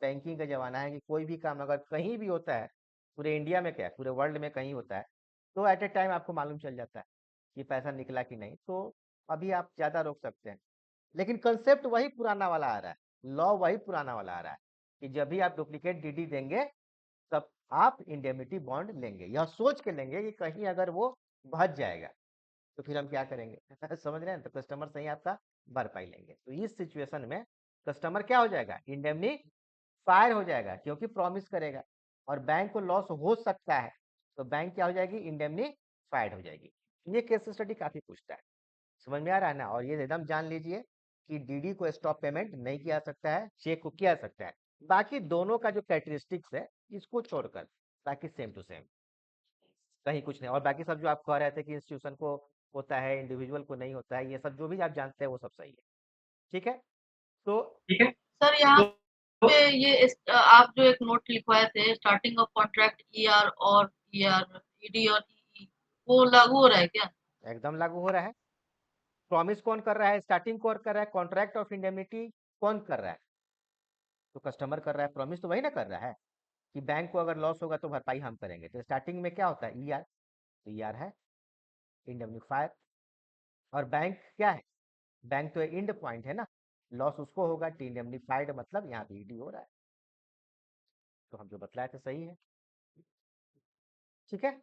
बैंकिंग का ज़माना है कि कोई भी काम अगर कहीं भी होता है, पूरे इंडिया में क्या, पूरे वर्ल्ड में कहीं होता है, तो एट ए टाइम आपको मालूम चल जाता है कि पैसा निकला कि नहीं, तो अभी आप ज़्यादा रोक सकते हैं। लेकिन कंसेप्ट वही पुराना वाला आ रहा है, लॉ वही पुराना वाला आ रहा है कि जब भी आप डुप्लीकेट डीडी देंगे तब आप इंडेमनिटी बॉन्ड लेंगे, यह सोच के लेंगे कि कहीं अगर वो बच जाएगा तो फिर हम क्या करेंगे समझ रहे हैं? तो कस्टमर से ही आपका भरपाई लेंगे। तो इस सिचुएशन में कस्टमर क्या हो जाएगा? इंडेमनीफायर हो जाएगा, क्योंकि प्रॉमिस करेगा और बैंक को लॉस हो सकता है, तो बैंक क्या हो जाएगी? इंडेमनीफाइड हो जाएगी। ये केस स्टडी काफी पूछता है, समझ में आ रहा है ना? और ये एकदम जान लीजिए कि डीडी को स्टॉप पेमेंट नहीं किया जा सकता है, चेक को किया जा सकता है। बाकी दोनों का जो कैरेक्टरिस्टिक्स है इसको छोड़कर बाकी सेम टू सेम, कहीं कुछ नहीं। और बाकी सब जो आप कह रहे थे कि इंस्टीट्यूशन को होता है, इंडिविजुअल को नहीं होता है, ये सब जो भी आप जानते हैं वो सब सही है। ठीक है, तो सर यहाँ पे ये आप जो एक नोट लिखवाए थे, स्टार्टिंग ऑफ कॉन्ट्रैक्ट ईआर और ईआर, ईडी और ईई, वो लागू हो रहा है क्या? एकदम लागू हो रहा है। प्रॉमिस कौन कर रहा है, स्टार्टिंग कौन कर रहा है, कॉन्ट्रैक्ट ऑफ इंडेमनिटी कौन कर रहा है? तो कस्टमर कर रहा है, प्रॉमिस तो वही ना कर रहा है कि बैंक को अगर लॉस होगा तो भरपाई हम करेंगे। तो स्टार्टिंग में क्या होता है, ईआर, तो ईआर है इंडेमनिफायर। और बैंक क्या है, बैंक तो एंड पॉइंट है ना, लॉस उसको होगा, इंडेमनिफाइड मतलब यहाँ पे ईडी हो रहा है। तो हम जो बतलाए थे सही है। ठीक है,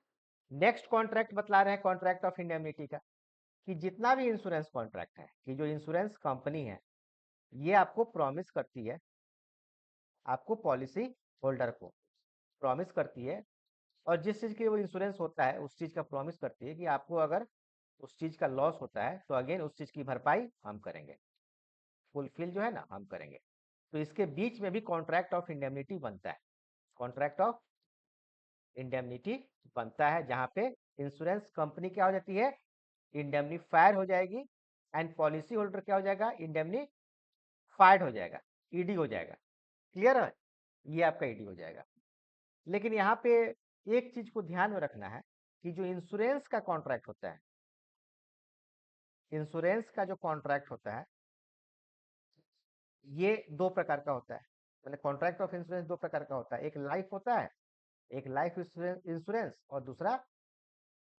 नेक्स्ट कॉन्ट्रैक्ट बतला रहे हैं, कॉन्ट्रैक्ट ऑफ इंडेमनिटी का, कि जितना भी इंश्योरेंस कॉन्ट्रैक्ट है, कि जो इंश्योरेंस कंपनी है ये आपको प्रॉमिस करती है, आपको पॉलिसी होल्डर को प्रॉमिस करती है, और जिस चीज़ की वो इंश्योरेंस होता है उस चीज़ का प्रॉमिस करती है कि आपको अगर उस चीज़ का लॉस होता है तो अगेन उस चीज़ की भरपाई हम करेंगे, फुलफिल जो है ना हम करेंगे। तो इसके बीच में भी कॉन्ट्रैक्ट ऑफ इंडेमनिटी बनता है, कॉन्ट्रैक्ट ऑफ इंडेमनिटी बनता है, जहाँ पे इंश्योरेंस कंपनी क्या हो जाती है, इंडेमनीफायर हो जाएगी, एंड पॉलिसी होल्डर क्या हो जाएगा, इंडेमनीफाइड हो जाएगा, ईडी हो जाएगा। क्लियर है, ये आपका ईडी हो जाएगा। लेकिन यहाँ पे एक चीज को ध्यान में रखना है कि जो इंश्योरेंस का कॉन्ट्रैक्ट होता है, इंश्योरेंस का जो कॉन्ट्रैक्ट होता है ये दो प्रकार का होता है। मतलब कॉन्ट्रैक्ट ऑफ इंश्योरेंस दो प्रकार का होता है, एक लाइफ होता है, एक लाइफ इंश्योरेंस, और दूसरा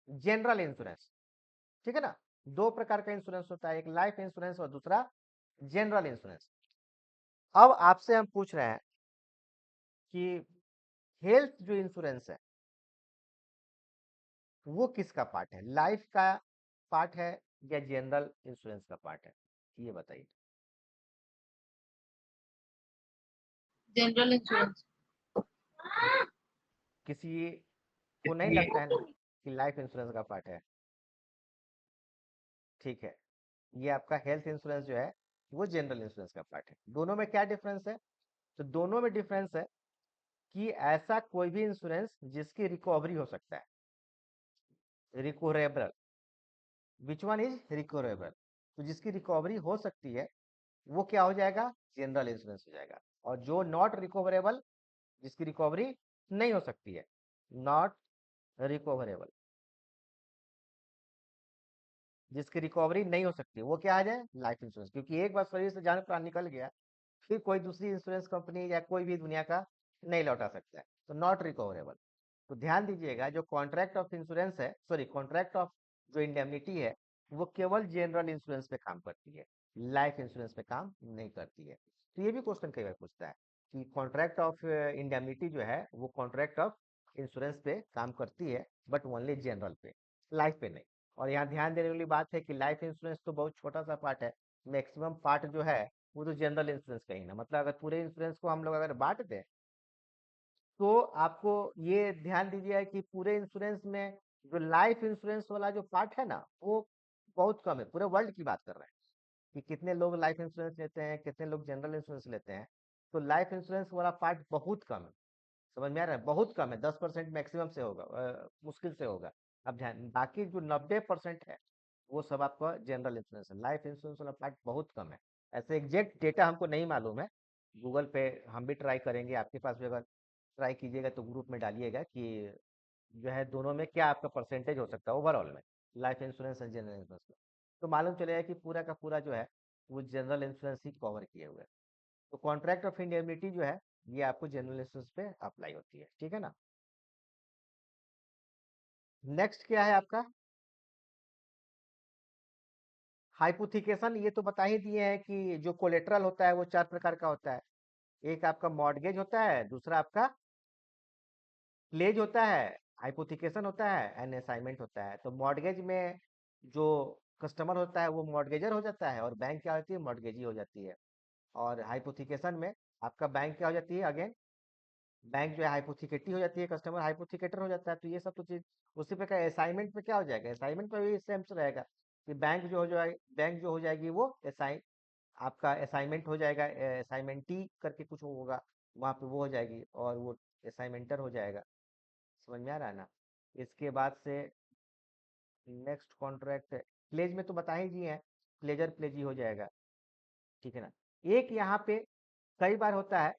जनरल इंश्योरेंस। ठीक है ना, दो प्रकार का इंश्योरेंस होता है, एक लाइफ इंश्योरेंस और दूसरा जनरल इंश्योरेंस। अब आपसे हम पूछ रहे हैं कि हेल्थ जो इंश्योरेंस है वो किसका पार्ट है, लाइफ का पार्ट है या जनरल इंश्योरेंस का पार्ट है, ये बताइए। General insurance. किसी को नहीं लगता है ना कि लाइफ इंश्योरेंस का पार्ट है? ठीक है, ये आपका हेल्थ इंश्योरेंस जो है वो जनरल इंश्योरेंस का पार्ट है। दोनों में क्या डिफरेंस है? तो दोनों में डिफरेंस है कि ऐसा कोई भी इंश्योरेंस जिसकी रिकवरी हो सकता है, रिकोरेबल, विच वन इज रिकोरेबल, तो जिसकी रिकवरी हो सकती है वो क्या हो जाएगा, जनरल इंश्योरेंस हो जाएगा। और जो नॉट रिकवरेबल, जिसकी रिकवरी नहीं हो सकती है, नॉट रिकवरेबल, जिसकी रिकवरी नहीं हो सकती वो क्या आ जाए, लाइफ इंश्योरेंस। क्योंकि एक बार शरीर से जान प्राण निकल गया फिर कोई दूसरी इंश्योरेंस कंपनी या कोई भी दुनिया का नहीं लौटा सकता है, तो नॉट रिकवरेबल। तो ध्यान दीजिएगा, जो कॉन्ट्रैक्ट ऑफ इंश्योरेंस है, सॉरी कॉन्ट्रैक्ट ऑफ जो इंडेमनिटी है वो केवल जनरल इंश्योरेंस पे काम करती है, लाइफ इंश्योरेंस पे काम नहीं करती है। तो ये भी क्वेश्चन कई बार पूछता है कि कॉन्ट्रैक्ट ऑफ इंडेमनिटी जो है वो कॉन्ट्रैक्ट ऑफ इंश्योरेंस पे काम करती है बट ओनली जनरल पे, लाइफ पे नहीं। और यहाँ ध्यान देने वाली बात है कि लाइफ इंश्योरेंस तो बहुत छोटा सा पार्ट है, मैक्सिमम पार्ट जो है वो तो जनरल इंश्योरेंस का ही ना, मतलब अगर पूरे इंश्योरेंस को हम लोग अगर बांट दें तो आपको ये ध्यान दीजिए कि पूरे इंश्योरेंस में जो लाइफ इंश्योरेंस वाला जो पार्ट है ना वो बहुत कम है। पूरे वर्ल्ड की बात कर रहे हैं कि कितने लोग लाइफ इंश्योरेंस लेते हैं, कितने लोग जनरल इंश्योरेंस लेते हैं, तो लाइफ इंश्योरेंस वाला पार्ट बहुत कम है। समझ में आ रहा है, बहुत कम है, 10% मैक्सिमम से होगा, मुश्किल से होगा। अब ध्यान, बाकी जो 90% है वो सब आपका जनरल इंश्योरेंस है, लाइफ इंश्योरेंस वाला पार्ट बहुत कम है। ऐसे एग्जैक्ट डेटा हमको नहीं मालूम है, गूगल पे हम भी ट्राई करेंगे, आपके पास भी अगर ट्राई कीजिएगा तो ग्रुप में डालिएगा कि जो है दोनों में क्या आपका परसेंटेज हो सकता है ओवरऑल में, लाइफ इंश्योरेंस और जनरल इंश्योरेंस में। तो मालूम चलेगा कि पूरा का पूरा जो है वो जनरल इंश्योरेंस ही कवर किए हुए हैं। तो कॉन्ट्रैक्ट ऑफ इंडेमनिटी जो है ये आपको जनरल इंश्योरेंस पे अप्लाई होती है। ठीक है ना, नेक्स्ट क्या है आपका, हाइपोथिकेशन। ये तो बता ही दिए हैं कि जो कोलेटरल होता है वो चार प्रकार का होता है, एक आपका मॉर्गेज होता है, दूसरा आपका प्लेज होता है, हाइपोथिकेशन होता है, एंड असाइनमेंट होता है। तो मॉर्गेज में जो कस्टमर होता है वो मॉर्गेजर हो जाता है और बैंक क्या होती है, मॉर्गेजी हो जाती है। और हाइपोथिकेशन में आपका बैंक क्या हो जाती है, अगेन बैंक जो है हाइपोथिकेटी हो जाती है, कस्टमर हाइपोथिकेटर हो जाता है। तो ये सब तो चीज उसी प्रकार असाइनमेंट पे क्या हो जाएगा, असाइनमेंट पे भी सेम से रहेगा कि बैंक जो हो जाएगी वो असाइन, आपका असाइनमेंट हो जाएगा, असाइनमेंटी करके कुछ होगा वहाँ पे वो हो जाएगी और वो असाइनमेंटर हो जाएगा। समझ में आ रहा है ना। इसके बाद से नेक्स्ट कॉन्ट्रैक्ट प्लेज में तो बता ही दिए हैं, प्लेजर प्लेज ही हो जाएगा, ठीक है ना। एक यहाँ पे कई बार होता है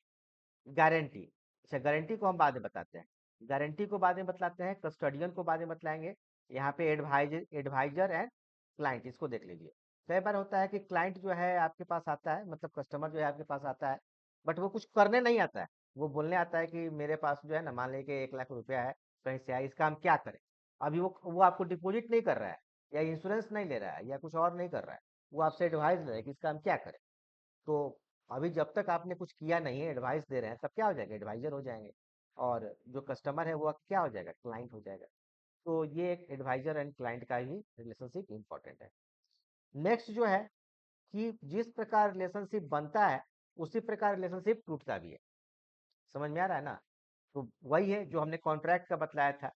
गारंटी। अच्छा, गारंटी को हम बाद में बताते हैं, गारंटी को बाद में बतलाते हैं, कस्टडियन को बाद में बतलाएंगे। यहाँ पे एडवाइजर एंड क्लाइंट, इसको देख लीजिए। कई बार होता है कि क्लाइंट जो है आपके पास आता है, मतलब कस्टमर जो है आपके पास आता है, बट वो कुछ करने नहीं आता है, वो बोलने आता है कि मेरे पास जो है ना, मान लीजिए 1 लाख रुपया है कहीं से आया, इसका हम क्या करें। अभी वो आपको डिपॉजिट नहीं कर रहा है, या इंश्योरेंस नहीं ले रहा है, या कुछ और नहीं कर रहा है, वो आपसे एडवाइस ले रहा है कि इसका हम क्या करें। तो अभी जब तक आपने कुछ किया नहीं है, एडवाइस दे रहे हैं, तब क्या हो जाएगा, एडवाइजर हो जाएंगे। और जो कस्टमर है वो क्या हो जाएगा, क्लाइंट हो जाएगा। तो ये एक एडवाइजर एंड क्लाइंट का ही रिलेशनशिप इंपॉर्टेंट है। नेक्स्ट जो है कि जिस प्रकार रिलेशनशिप बनता है, उसी प्रकार रिलेशनशिप टूटता भी है। समझ में आ रहा है ना। तो वही है जो हमने कॉन्ट्रैक्ट का बतलाया था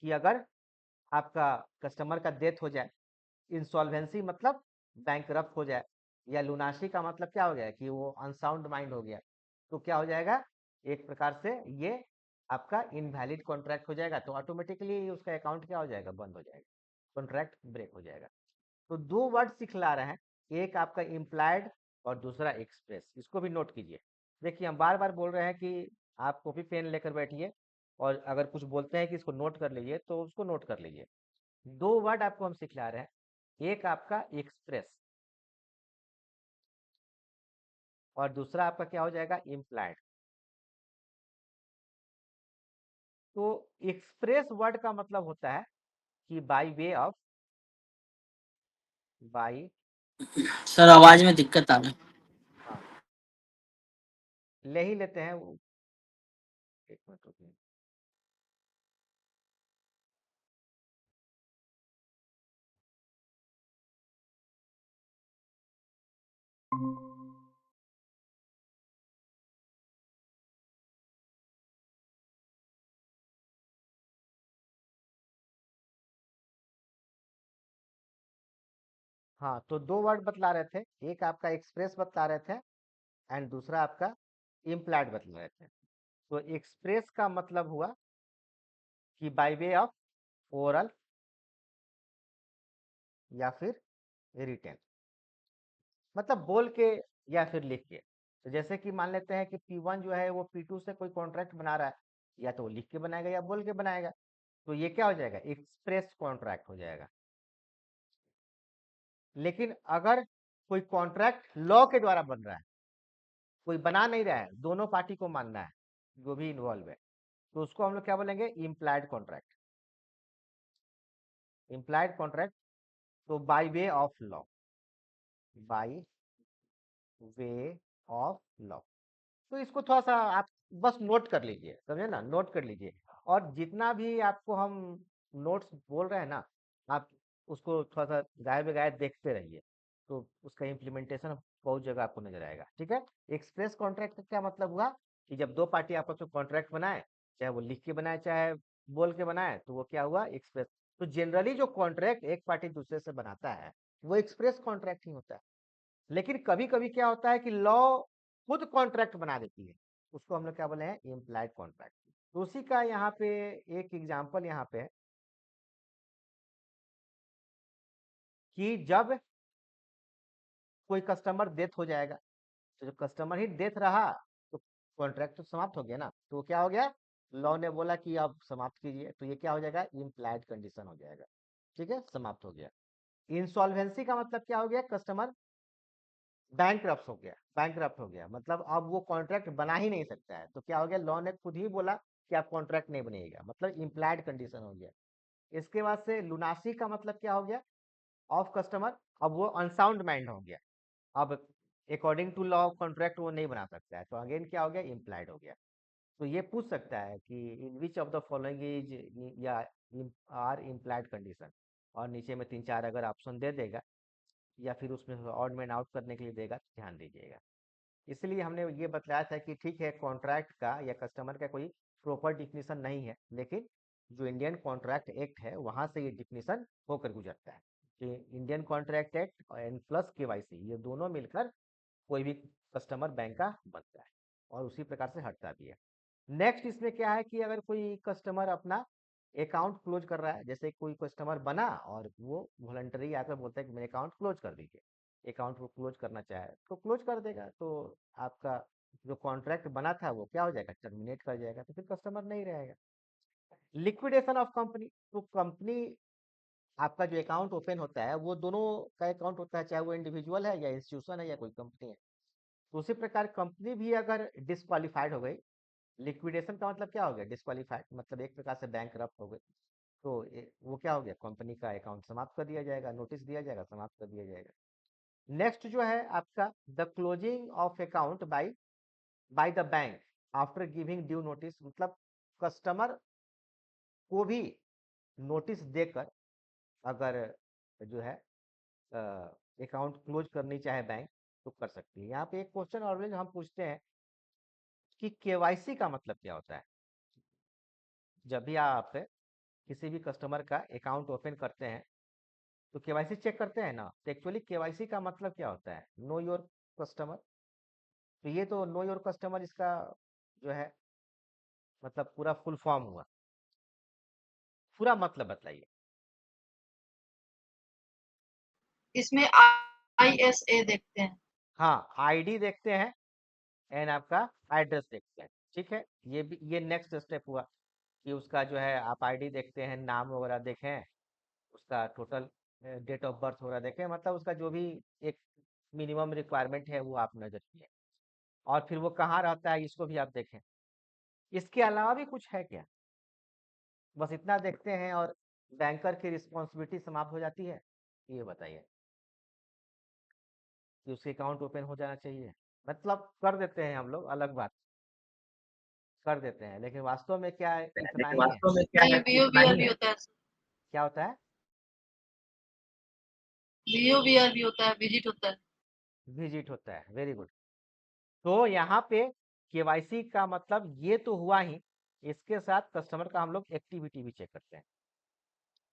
कि अगर आपका कस्टमर का डेथ हो जाए, इंसॉल्वेंसी मतलब बैंकरप्ट हो जाए, या लुनासी का मतलब क्या हो गया कि वो अनसाउंड माइंड हो गया, तो क्या हो जाएगा, एक प्रकार से ये आपका इनवैलिड कॉन्ट्रैक्ट हो जाएगा। तो ऑटोमेटिकली उसका अकाउंट क्या हो जाएगा, बंद हो जाएगा, कॉन्ट्रैक्ट ब्रेक हो जाएगा। तो 2 वर्ड सिखला रहे हैं, एक आपका इम्प्लाइड और दूसरा एक्सप्रेस, इसको भी नोट कीजिए। देखिए हम बार बार बोल रहे हैं कि आप कॉपी पेन लेकर बैठिए, और अगर कुछ बोलते हैं कि इसको नोट कर लीजिए, तो उसको नोट कर लीजिए। 2 वर्ड आपको हम सिखला रहे हैं, एक आपका एक्सप्रेस और दूसरा आपका क्या हो जाएगा, इम्प्लाइड। तो एक्सप्रेस वर्ड का मतलब होता है कि by way of, bye, sir आवाज में दिक्कत आ रहा है। हाँ ले ही लेते हैं वो, एक मिनट रुकिए। हाँ, तो 2 वर्ड बतला रहे थे, एक आपका एक्सप्रेस बतला रहे थे एंड दूसरा आपका इम्प्लाइड बतला रहे थे। तो एक्सप्रेस का मतलब हुआ कि बाय वे ऑफ ओरल या फिर रिटेन, मतलब बोल के या फिर लिख के। तो जैसे कि मान लेते हैं कि P1 जो है वो P2 से कोई कॉन्ट्रैक्ट बना रहा है, या तो वो लिख के बनाएगा या बोल के बनाएगा, तो ये क्या हो जाएगा, एक्सप्रेस कॉन्ट्रैक्ट हो जाएगा। लेकिन अगर कोई कॉन्ट्रैक्ट लॉ के द्वारा बन रहा है, कोई बना नहीं रहा है, दोनों पार्टी को मानना है, जो भी इन्वॉल्व है, तो उसको हम लोग क्या बोलेंगे, इम्प्लाइड कॉन्ट्रैक्ट। इम्प्लाइड कॉन्ट्रैक्ट, तो bye way of law, bye way of law. तो इसको थोड़ा सा आप बस नोट कर लीजिए, समझे ना, नोट कर लीजिए। और जितना भी आपको हम नोट्स बोल रहे हैं ना, आप उसको थोड़ा सा गाये बगाए देखते रहिए, तो उसका इम्प्लीमेंटेशन बहुत जगह आपको नजर आएगा, ठीक है। एक्सप्रेस कॉन्ट्रैक्ट का क्या मतलब हुआ कि जब 2 पार्टी आपस में कॉन्ट्रैक्ट बनाए, चाहे वो लिख के बनाए चाहे बोल के बनाए, तो वो क्या हुआ, एक्सप्रेस। तो जनरली जो कॉन्ट्रैक्ट एक पार्टी दूसरे से बनाता है, वो एक्सप्रेस कॉन्ट्रैक्ट ही होता है। लेकिन कभी कभी क्या होता है कि लॉ खुद कॉन्ट्रैक्ट बना देती है, उसको हम लोग क्या बोले हैं, इम्प्लाइड कॉन्ट्रैक्ट। तो उसी का यहाँ पे एक एग्जांपल यहाँ पे है कि जब कोई कस्टमर डेथ हो जाएगा, तो जब कस्टमर ही डेथ रहा, तो कॉन्ट्रैक्ट तो समाप्त हो गया ना, तो क्या हो गया, लॉ ने बोला कि आप समाप्त कीजिए, तो ये क्या हो जाएगा, इम्प्लाइड कंडीशन हो जाएगा, ठीक है, समाप्त हो गया। इंसॉल्वेंसी का मतलब क्या हो गया, कस्टमर बैंकरप्ट हो गया, बैंकरप्ट हो गया, मतलब अब वो कॉन्ट्रैक्ट बना ही नहीं सकता है, तो क्या हो गया, लॉ ने खुद ही बोला कि आप कॉन्ट्रैक्ट नहीं बनेगा, मतलब इम्प्लाइड कंडीशन हो गया। इसके बाद से लुनासी का मतलब क्या हो गया, ऑफ कस्टमर, अब वो अनसाउंड माइंड हो गया, अब अकॉर्डिंग टू लॉ कॉन्ट्रैक्ट वो नहीं बना सकता है, तो अगेन क्या हो गया, इम्प्लाइड हो गया। तो ये पूछ सकता है कि in which of the following is या आर इम्प्लाइड कंडीशन, और नीचे में 3-4 अगर ऑप्शन दे देगा, या फिर उसमें ऑड मैन आउट करने के लिए देगा, तो ध्यान दीजिएगा। इसलिए हमने ये बतलाया था कि ठीक है, कॉन्ट्रैक्ट का या कस्टमर का कोई प्रॉपर डिफिनीशन नहीं है, लेकिन जो इंडियन कॉन्ट्रैक्ट एक्ट है वहां से ये डिफिनीशन होकर गुजरता है कि Indian contract act and plus KYC, ये दोनों मिलकर कोई भी कस्टमर बैंक का बनता है, और उसी प्रकार से हटता भी है। नेक्स्ट इसमें क्या है कि अगर कोई कस्टमर अपना अकाउंट क्लोज कर रहा है, जैसे कोई कस्टमर बना और वो वॉलंटरी आकर बोलता है कि मेरे अकाउंट क्लोज कर दीजिए, अकाउंट वो क्लोज करना चाहे तो क्लोज कर देगा, तो आपका जो कॉन्ट्रैक्ट बना था वो क्या हो जाएगा, टर्मिनेट कर जाएगा, तो फिर कस्टमर नहीं रहेगा। लिक्विडेशन ऑफ कंपनी, तो कंपनी आपका जो अकाउंट ओपन होता है वो दोनों का अकाउंट होता है, चाहे वो इंडिविजुअल है या इंस्टीट्यूशन है या कोई कंपनी है। तो उसी प्रकार कंपनी भी अगर डिस्क्वालीफाइड हो गई, लिक्विडेशन का मतलब क्या हो गया, डिस्क्वालीफाइड, मतलब एक प्रकार से बैंक रप्ट हो गई, तो वो क्या हो गया, कंपनी का अकाउंट समाप्त कर दिया जाएगा, नोटिस दिया जाएगा, समाप्त कर दिया जाएगा। नेक्स्ट जो है आपका the closing of account by the bank after giving due notice, मतलब कस्टमर को भी नोटिस देकर अगर जो है अकाउंट क्लोज करनी चाहे बैंक तो कर सकती है। यहाँ पे एक क्वेश्चन ऑलवेज हम पूछते हैं कि केवाईसी का मतलब क्या होता है। जब भी आप किसी भी कस्टमर का अकाउंट ओपन करते हैं तो केवाईसी चेक करते हैं ना, तो एक्चुअली केवाईसी का मतलब क्या होता है, नो योर कस्टमर। तो ये तो नो योर कस्टमर इसका जो है मतलब पूरा फुल फॉर्म हुआ, पूरा मतलब बताइए। इसमें ISA देखते हैं। हाँ, आईडी देखते हैं एंड आपका एड्रेस देखते हैं, ठीक है। ये भी ये नेक्स्ट स्टेप हुआ कि उसका जो है आप आईडी देखते हैं, नाम वगैरह देखें, उसका टोटल डेट ऑफ बर्थ वगैरह देखें, मतलब उसका जो भी एक मिनिमम रिक्वायरमेंट है वो आप नजर किए, और फिर वो कहाँ रहता है इसको भी आप देखें। इसके अलावा भी कुछ है क्या, बस इतना देखते हैं और बैंकर की रिस्पॉन्सिबिलिटी समाप्त हो जाती है, ये बताइए कि उसके अकाउंट ओपन हो जाना चाहिए, मतलब कर देते हैं हम लोग, अलग बात, कर देते हैं, लेकिन वास्तव में क्या है, इतना ही है। नहीं, VOBR भी होता है, क्या होता है, VOBR भी होता है, विजिट होता है। विजिट होता है, वेरी गुड। तो यहाँ पे केवाईसी का मतलब ये तो हुआ ही, इसके साथ कस्टमर का हम लोग एक्टिविटी भी चेक करते हैं,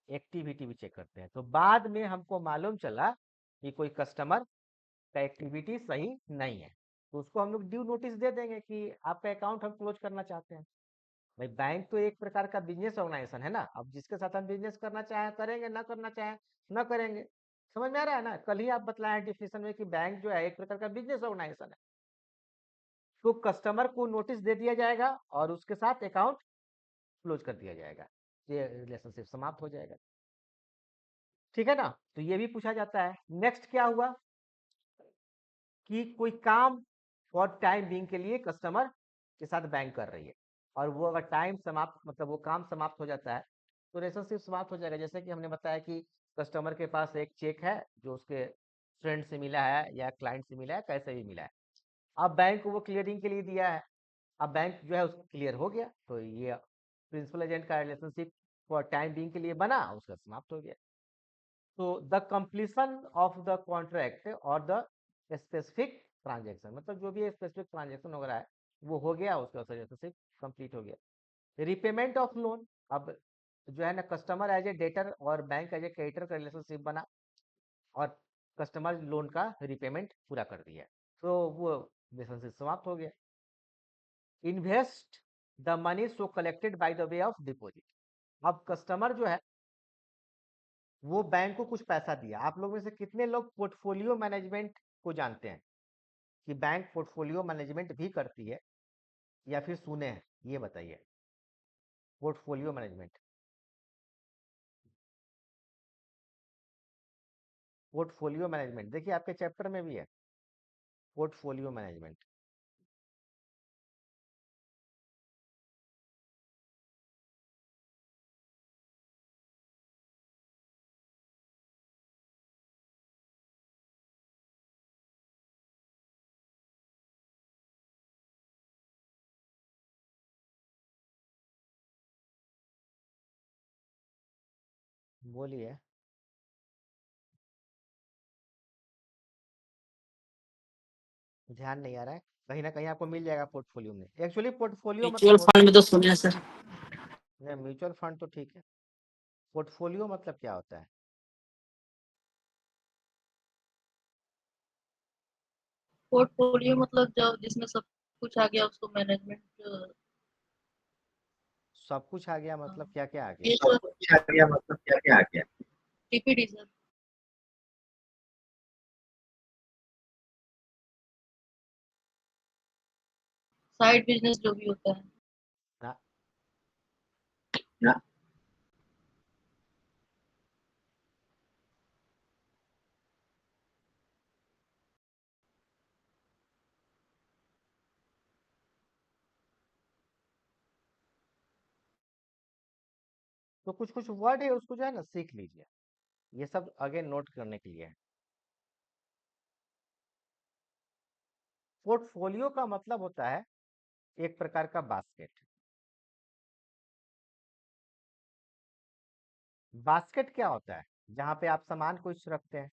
एक्टिविटी भी चेक करते हैं। तो बाद में हमको मालूम चला कि कोई कस्टमर का एक्टिविटी सही नहीं है, तो उसको हम लोग ड्यू नोटिस दे देंगे कि आपका अकाउंट हम क्लोज करना चाहते हैं। भाई बैंक तो एक प्रकार का बिजनेस ऑर्गेनाइजेशन है ना, अब जिसके साथ हम बिजनेस करना चाहें करेंगे, ना करना चाहें ना करेंगे। समझ में आ रहा है ना, कल ही आप बतलाए डिफिनेशन में कि बैंक जो है एक प्रकार का बिजनेस ऑर्गेनाइजेशन है। तो कस्टमर को नोटिस दे दिया जाएगा और उसके साथ अकाउंट क्लोज कर दिया जाएगा, ये रिलेशनशिप समाप्त हो जाएगा, ठीक है ना। तो ये भी पूछा जाता है। नेक्स्ट क्या हुआ कि कोई काम फॉर टाइम बीइंग के लिए कस्टमर के साथ बैंक कर रही है, और वो अगर टाइम समाप्त मतलब वो काम समाप्त हो जाता है तो रिलेशनशिप समाप्त हो जाएगा। जैसे कि हमने बताया कि कस्टमर के पास एक चेक है जो उसके फ्रेंड से मिला है या क्लाइंट से मिला है, कैसे भी मिला है, अब बैंक वो क्लियरिंग के लिए दिया है, अब बैंक जो है उसको क्लियर हो गया, तो ये प्रिंसिपल एजेंट का रिलेशनशिप फॉर टाइम बीइंग के लिए बना, उसका समाप्त हो गया। तो the completion of the contract और द स्पेसिफिक ट्रांजेक्शन, मतलब जो भी स्पेसिफिक ट्रांजेक्शन वगैरह है वो हो गया, उसका रिलेशनशिप कंप्लीट हो गया। रिपेमेंट ऑफ लोन, अब जो है ना कस्टमर एज ए डेटर और बैंक एज ए क्रेडिटर का रिलेशनशिप बना, और कस्टमर लोन का रिपेमेंट पूरा कर दिया, तो वो रिलेशनशिप समाप्त हो गया। Invest the money so collected by the way of deposit, अब कस्टमर जो है वो बैंक को कुछ पैसा दिया। आप लोग में से कितने लोग पोर्टफोलियो मैनेजमेंट को जानते हैं कि बैंक पोर्टफोलियो मैनेजमेंट भी करती है, या फिर सुने हैं, ये बताइए। पोर्टफोलियो मैनेजमेंट, पोर्टफोलियो मैनेजमेंट देखिए आपके चैप्टर में भी है, पोर्टफोलियो मैनेजमेंट। बोलिए, ध्यान नहीं आ रहा है, कहीं ना कहीं आपको मिल जाएगा पोर्टफोलियो में। एक्चुअली पोर्टफोलियो म्यूचुअल मतलब होता फंड में तो सुने हैं सर। है, म्यूचुअल फंड तो ठीक है, पोर्टफोलियो मतलब क्या होता है, पोर्टफोलियो मतलब जब जिसमें सब कुछ आ गया उसको मैनेजमेंट। सब कुछ आ गया मतलब क्या क्या आ ये गया? सर क्या गया मतलब क्या क्या आ गया? TPD sir. साइड बिजनेस जो भी होता है। ना ना तो कुछ कुछ वर्ड है उसको जो है ना सीख लीजिए, ये सब अगेन नोट करने के लिए है। पोर्टफोलियो का मतलब होता है एक प्रकार का बास्केट। बास्केट क्या होता है? जहाँ पे आप सामान कुछ रखते हैं,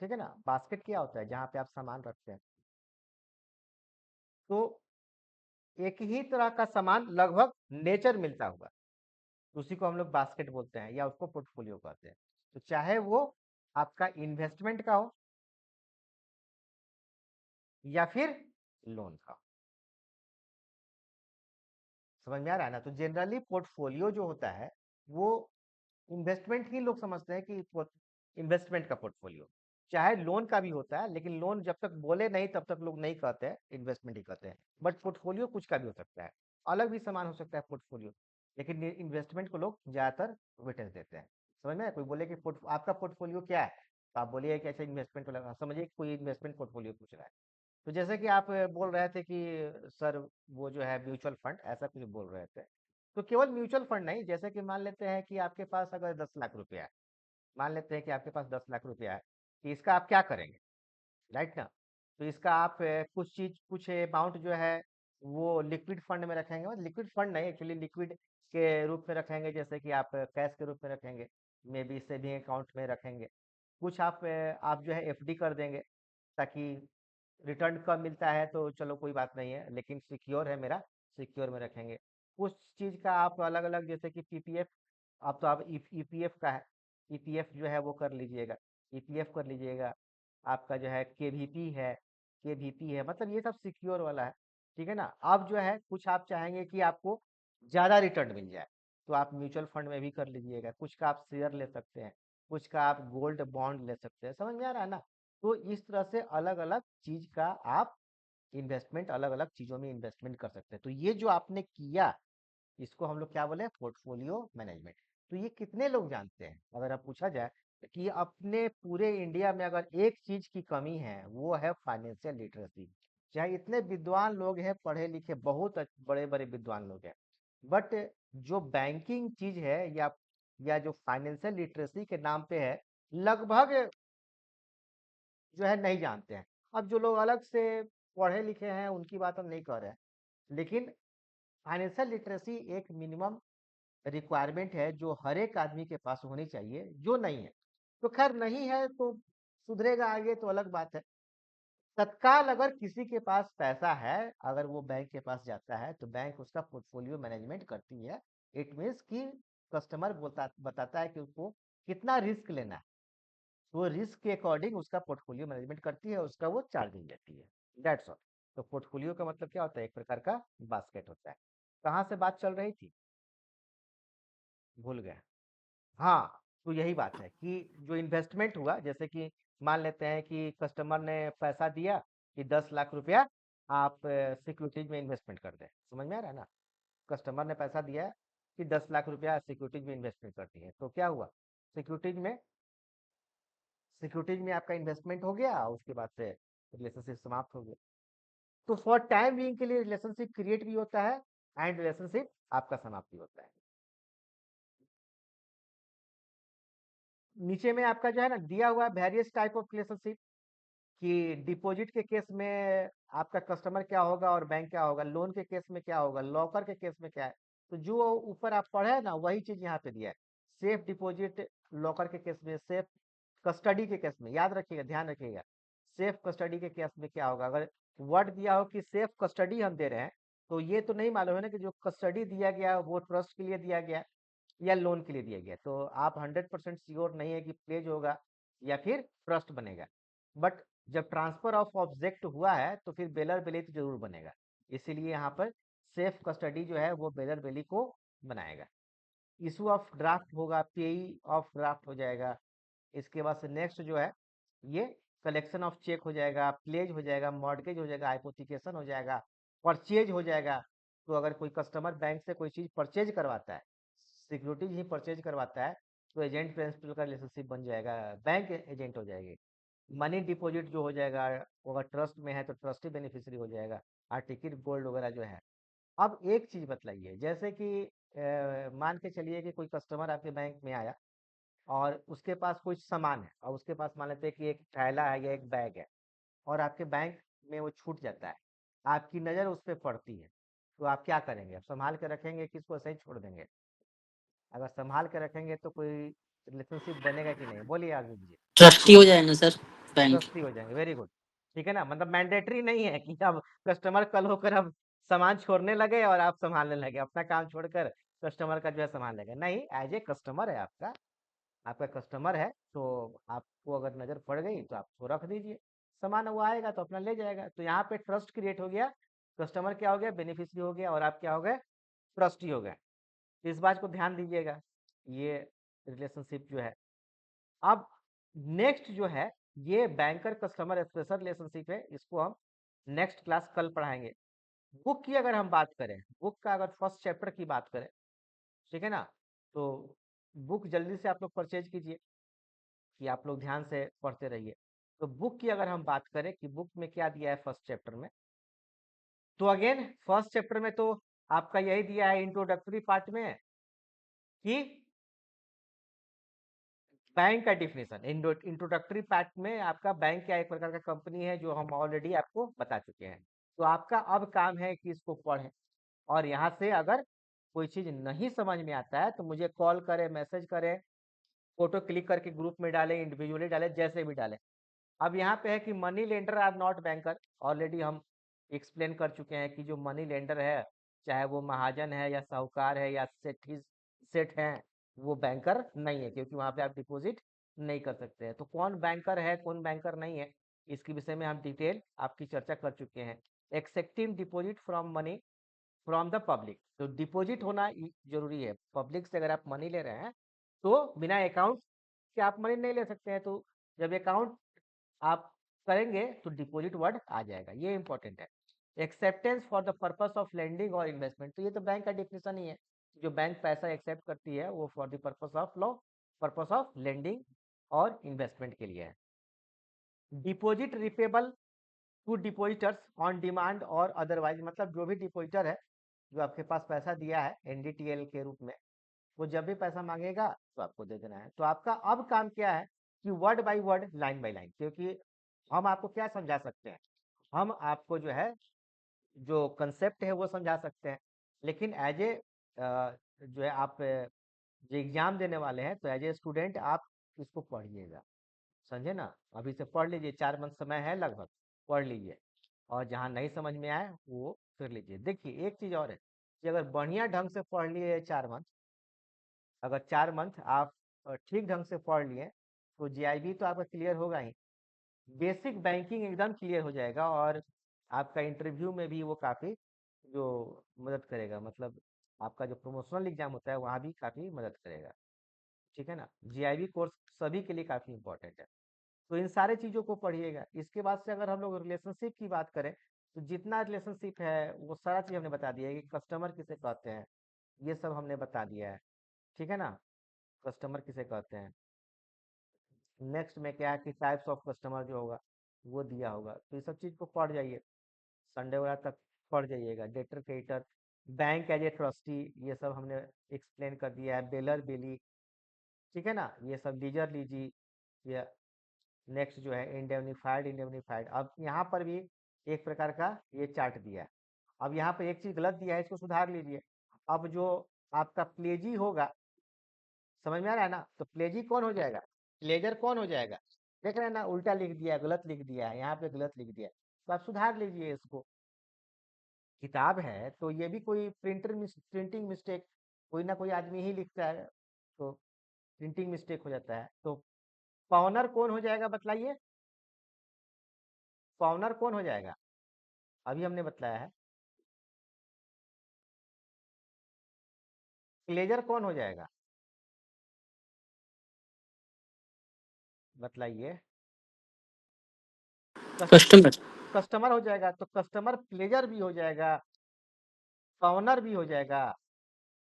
ठीक है ना। बास्केट क्या होता है? जहाँ पे आप सामान रखते हैं। तो एक ही तरह का सामान लगभग नेचर मिलता हुआ, उसी को हम लोग बास्केट बोलते हैं या उसको पोर्टफोलियो कहते हैं। तो चाहे वो आपका इन्वेस्टमेंट का हो या फिर लोन का हो। समझ में आ रहा है ना? तो जनरली पोर्टफोलियो जो होता है वो इन्वेस्टमेंट ही लोग समझते हैं कि इन्वेस्टमेंट का पोर्टफोलियो, चाहे लोन का भी होता है, लेकिन लोन जब तक बोले नहीं तब तक लोग नहीं कहते हैं, इन्वेस्टमेंट ही कहते हैं। बट पोर्टफोलियो कुछ का भी हो सकता है, अलग भी सामान हो सकता है पोर्टफोलियो, लेकिन इन्वेस्टमेंट को लोग ज्यादातर वेटेज देते हैं। समझ में आया? कोई बोले कि आपका पोर्टफोलियो क्या है, तो आप बोलिए कि ऐसे इन्वेस्टमेंट को लगा, समझिए कोई इन्वेस्टमेंट पोर्टफोलियो पूछ रहा है। तो जैसे कि आप बोल रहे थे कि सर वो जो है म्यूचुअल फंड, ऐसा कुछ बोल रहे थे। तो केवल म्यूचुअल फंड नहीं, जैसे कि मान लेते हैं कि आपके पास अगर 10 लाख रुपया है, मान लेते हैं कि आपके पास 10 लाख रुपया है, कि इसका आप क्या करेंगे, राइट ना। तो इसका आप कुछ चीज कुछ अमाउंट जो है वो लिक्विड फंड में रखेंगे, मतलब लिक्विड फंड नहीं, एक्चुअली लिक्विड के रूप में रखेंगे, जैसे कि आप कैश के रूप में रखेंगे, मे बी सेविंग अकाउंट में रखेंगे। कुछ आप जो है एफडी कर देंगे, ताकि रिटर्न कम मिलता है तो चलो कोई बात नहीं है, लेकिन सिक्योर है मेरा, सिक्योर में रखेंगे। कुछ चीज का आप अलग अलग, जैसे कि पीपीएफ, अब तो आप ईपीएफ का है, ईपीएफ जो है वो कर लीजिएगा, ईपीएफ कर लीजिएगा। आपका जो है केवीपी है, मतलब ये सब सिक्योर वाला है, ठीक है ना। अब जो है कुछ आप चाहेंगे कि आपको ज्यादा रिटर्न मिल जाए, तो आप म्यूचुअल फंड में भी कर लीजिएगा। कुछ का आप शेयर ले सकते हैं, कुछ का आप गोल्ड बॉन्ड ले सकते हैं। समझ में आ रहा है ना? तो इस तरह से अलग अलग चीज का आप इन्वेस्टमेंट, अलग अलग चीजों में इन्वेस्टमेंट कर सकते हैं। तो ये जो आपने किया, इसको हम लोग क्या बोले? Portfolio management. तो ये कितने लोग जानते हैं? अगर आप पूछा जाए कि अपने पूरे इंडिया में अगर एक चीज की कमी है वो है फाइनेंशियल लिटरेसी। चाहे इतने विद्वान लोग हैं, पढ़े लिखे बहुत बड़े बड़े विद्वान लोग हैं, बट जो बैंकिंग चीज है या जो फाइनेंशियल लिटरेसी के नाम पे है, लगभग जो है नहीं जानते हैं। अब जो लोग अलग से पढ़े लिखे हैं उनकी बात हम नहीं कर रहे हैं, लेकिन फाइनेंशियल लिटरेसी एक मिनिमम रिक्वायरमेंट है जो हर एक आदमी के पास होनी चाहिए, जो नहीं है। तो खैर नहीं है तो सुधरेगा आगे तो अलग बात है। तत्काल अगर किसी के पास पैसा है, अगर वो बैंक के पास जाता है तो बैंक उसका पोर्टफोलियो मैनेजमेंट करती है। इट मीन्स कि कस्टमर बताता है कि उसको कितना रिस्क लेना है, वो रिस्क के अकॉर्डिंग उसका पोर्टफोलियो मैनेजमेंट करती है, उसका वो चार्जिंग लेती है। That's all. तो पोर्टफोलियो का मतलब क्या होता है? एक प्रकार का बास्केट होता है। कहाँ से बात चल रही थी, भूल गए। हाँ, तो यही बात है कि जो इन्वेस्टमेंट हुआ, जैसे कि मान लेते हैं कि कस्टमर ने पैसा दिया कि 10 लाख रुपया आप सिक्योरिटीज में इन्वेस्टमेंट कर दें। समझ में आ रहा है ना? कस्टमर ने पैसा दिया है कि 10 लाख रुपया सिक्योरिटीज में इन्वेस्टमेंट करती है, तो क्या हुआ? सिक्योरिटीज में सिक्योरिटीज में आपका इन्वेस्टमेंट हो गया, उसके बाद से रिलेशनशिप समाप्त हो गया। तो फॉर टाइम बीइंग के लिए रिलेशनशिप क्रिएट भी होता है एंड रिलेशनशिप आपका समाप्त भी होता है। नीचे में आपका जो है ना दिया हुआ वेरियस टाइप ऑफ रिलेशनशिप, कि डिपॉजिट के केस में आपका कस्टमर क्या होगा और बैंक क्या होगा, लोन के केस में क्या होगा, लॉकर के केस में क्या है। तो जो ऊपर आप पढ़े ना वही चीज यहाँ पे दिया है। सेफ डिपॉजिट लॉकर के केस में, सेफ कस्टडी के केस में, याद रखिएगा, ध्यान रखिएगा। सेफ कस्टडी के केस में क्या होगा? अगर वर्ड दिया हो कि सेफ कस्टडी हम दे रहे हैं, तो ये तो नहीं मालूम है ना कि जो कस्टडी दिया गया वो ट्रस्ट के लिए दिया गया या लोन के लिए दिया गया। तो आप 100% श्योर नहीं है कि प्लेज होगा या फिर ट्रस्ट बनेगा। बट जब ट्रांसफर ऑफ ऑब्जेक्ट हुआ है तो फिर बेलर बेलेज जरूर बनेगा। इसीलिए यहाँ पर सेफ कस्टडी जो है वो बेलर बेली को बनाएगा। इशू ऑफ ड्राफ्ट होगा, पेई ऑफ ड्राफ्ट हो जाएगा। इसके बाद से नेक्स्ट जो है ये कलेक्शन ऑफ चेक हो जाएगा, प्लेज हो जाएगा, मॉर्गेज हो जाएगा, हाइपोथिकेशन हो जाएगा, परचेज हो जाएगा। तो अगर कोई कस्टमर बैंक से कोई चीज़ परचेज करवाता है, सिक्योरिटीज ही परचेज करवाता है, तो एजेंट प्रिंसिपल का रिलेशनशिप बन जाएगा, बैंक एजेंट हो जाएगी। मनी डिपॉजिट जो हो जाएगा, वो अगर ट्रस्ट में है तो ट्रस्टी बेनिफिशियरी हो जाएगा, आर्टिकल गोल्ड वगैरह जो है। अब एक चीज़ बतलाइए, जैसे कि मान के चलिए कि कोई कस्टमर आपके बैंक में आया और उसके पास कुछ सामान है, और उसके पास मान लेते हैं कि एक थैला है या एक बैग है, और आपके बैंक में वो छूट जाता है, आपकी नज़र उस पर पड़ती है, तो आप क्या करेंगे? आप संभाल के रखेंगे कि इसको ऐसे ही छोड़ देंगे? अगर संभाल के रखेंगे तो कोई रिलेशनशिप बनेगा कि नहीं? बोलिए आगे दीजिए। ट्रस्टी हो जाएगा सर बैंक। ट्रस्टी हो जाएंगे, वेरी गुड। ठीक है ना, मतलब मैंडेटरी नहीं है कि अब कस्टमर कल होकर अब सामान छोड़ने लगे और आप संभालने लगे, अपना काम छोड़कर कस्टमर का जो है संभाल लेंगे। नहीं, एज ए कस्टमर है आपका, आपका कस्टमर है, तो आपको अगर नज़र पड़ गई तो आप उसको रख दीजिए, सामान वो आएगा तो अपना ले जाएगा। तो यहाँ पे ट्रस्ट क्रिएट हो गया, कस्टमर क्या हो गया? बेनिफिशियरी हो गया, और आप क्या हो गए? ट्रस्टी हो गए। इस बात को ध्यान दीजिएगा, ये रिलेशनशिप जो है। अब नेक्स्ट जो है ये बैंकर कस्टमर स्पेशल रिलेशनशिप है, इसको हम नेक्स्ट क्लास कल पढ़ाएंगे। बुक की अगर हम बात करें, बुक का अगर फर्स्ट चैप्टर की बात करें, ठीक है ना, तो बुक जल्दी से आप लोग परचेज कीजिए, कि आप लोग ध्यान से पढ़ते रहिए। तो बुक की अगर हम बात करें कि बुक में क्या दिया है फर्स्ट चैप्टर में, तो अगेन फर्स्ट चैप्टर में तो आपका यही दिया है इंट्रोडक्टरी पार्ट में कि बैंक का डिफिनेशन। इंट्रोडक्टरी पार्ट में आपका बैंक क्या एक प्रकार का कंपनी है, जो हम ऑलरेडी आपको बता चुके हैं। तो आपका अब काम है कि इसको पढ़ें, और यहाँ से अगर कोई चीज़ नहीं समझ में आता है तो मुझे कॉल करें, मैसेज करें, फोटो क्लिक करके ग्रुप में डालें, इंडिविजुअली डालें, जैसे भी डालें। अब यहाँ पे है कि money lender are not banker, already हम एक्सप्लेन कर चुके हैं कि जो मनी लेंडर है, चाहे वो महाजन है या साहूकार है या सेठ हैं, वो बैंकर नहीं है, क्योंकि वहाँ पे आप डिपॉजिट नहीं कर सकते हैं। तो कौन बैंकर है, कौन बैंकर नहीं है, इसके विषय में हम डिटेल आपकी चर्चा कर चुके हैं। Accepting deposit from money from the public, तो डिपॉजिट होना जरूरी है। पब्लिक से अगर आप मनी ले रहे हैं तो बिना अकाउंट के आप मनी नहीं ले सकते हैं। तो जब अकाउंट आप करेंगे तो डिपॉजिट वर्ड आ जाएगा, ये इंपॉर्टेंट है। Acceptance for the purpose of lending और इन्वेस्टमेंट, तो ये तो बैंक का डिफिनेशन ही है, जो बैंक पैसा एक्सेप्ट करती है वो for the purpose of law, purpose of lending और इन्वेस्टमेंट के लिए है। Deposit repayable to depositors on demand और अदरवाइज, मतलब जो भी डिपॉजिटर है जो आपके पास पैसा दिया है एनडीटीएल के रूप में, वो जब भी पैसा मांगेगा तो आपको दे देना है। तो आपका अब काम क्या है कि word by word, line by line, क्योंकि हम आपको क्या समझा सकते हैं, हम आपको जो है जो कंसेप्ट है वो समझा सकते हैं, लेकिन एज ए जो है आप जो एग्जाम देने वाले हैं, तो एज ए स्टूडेंट आप इसको पढ़िएगा, समझे ना। अभी से पढ़ लीजिए, 4 मंथ समय है लगभग, पढ़ लीजिए, और जहाँ नहीं समझ में आए वो कर लीजिए। देखिए एक चीज़ और है कि अगर बढ़िया ढंग से पढ़ लिए 4 मंथ, अगर 4 मंथ आप ठीक ढंग से पढ़ लिए, तो जीआईबी तो आपका क्लियर होगा ही, बेसिक बैंकिंग एकदम क्लियर हो जाएगा, और आपका इंटरव्यू में भी वो काफ़ी जो मदद करेगा, मतलब आपका जो प्रमोशनल एग्जाम होता है वहाँ भी काफ़ी मदद करेगा। ठीक है ना, जीआईबी कोर्स सभी के लिए काफ़ी इंपॉर्टेंट है। तो इन सारे चीज़ों को पढ़िएगा। इसके बाद से अगर हम लोग रिलेशनशिप की बात करें, तो जितना रिलेशनशिप है वो सारा चीज़ हमने बता दिया है कि कस्टमर किसे कहते हैं, ये सब हमने बता दिया है। ठीक है ना, कस्टमर किसे कहते हैं। नेक्स्ट में क्या है कि टाइप्स ऑफ कस्टमर जो होगा वो दिया होगा, तो ये सब चीज़ को पढ़ जाइए, संडे वगैरह तक पढ़ जाइएगा। Debtor creditor, bank as a trustee, ये सब हमने एक्सप्लेन कर दिया है। बेलर बेली, ठीक है ना, ये सब लीजर लीजी, ये नेक्स्ट जो है इंडेमनीफाइड इंडेमनीफाइड। अब यहाँ पर भी एक प्रकार का ये चार्ट दिया है। अब यहाँ पर एक चीज़ गलत दिया है, इसको सुधार लीजिए। अब जो आपका प्लेजी होगा, समझ में आ रहा है ना, तो प्लेजी कौन हो जाएगा, प्लेजर कौन हो जाएगा, देख रहे हैं ना, उल्टा लिख दिया है, गलत लिख दिया है, यहाँ पे गलत लिख दिया है, तो आप सुधार लीजिए इसको। किताब है तो ये भी कोई प्रिंटिंग मिस्टेक, कोई ना कोई आदमी ही लिखता है, तो प्रिंटिंग मिस्टेक हो जाता है। तो पाउनर कौन हो जाएगा बतलाइए, पाउनर कौन हो जाएगा, अभी हमने बतलाया है। प्लेजर कौन हो जाएगा, बतलाइए। कस्टमर। कस्टमर हो जाएगा, तो कस्टमर प्लेजर भी हो जाएगा, पावनर भी हो जाएगा,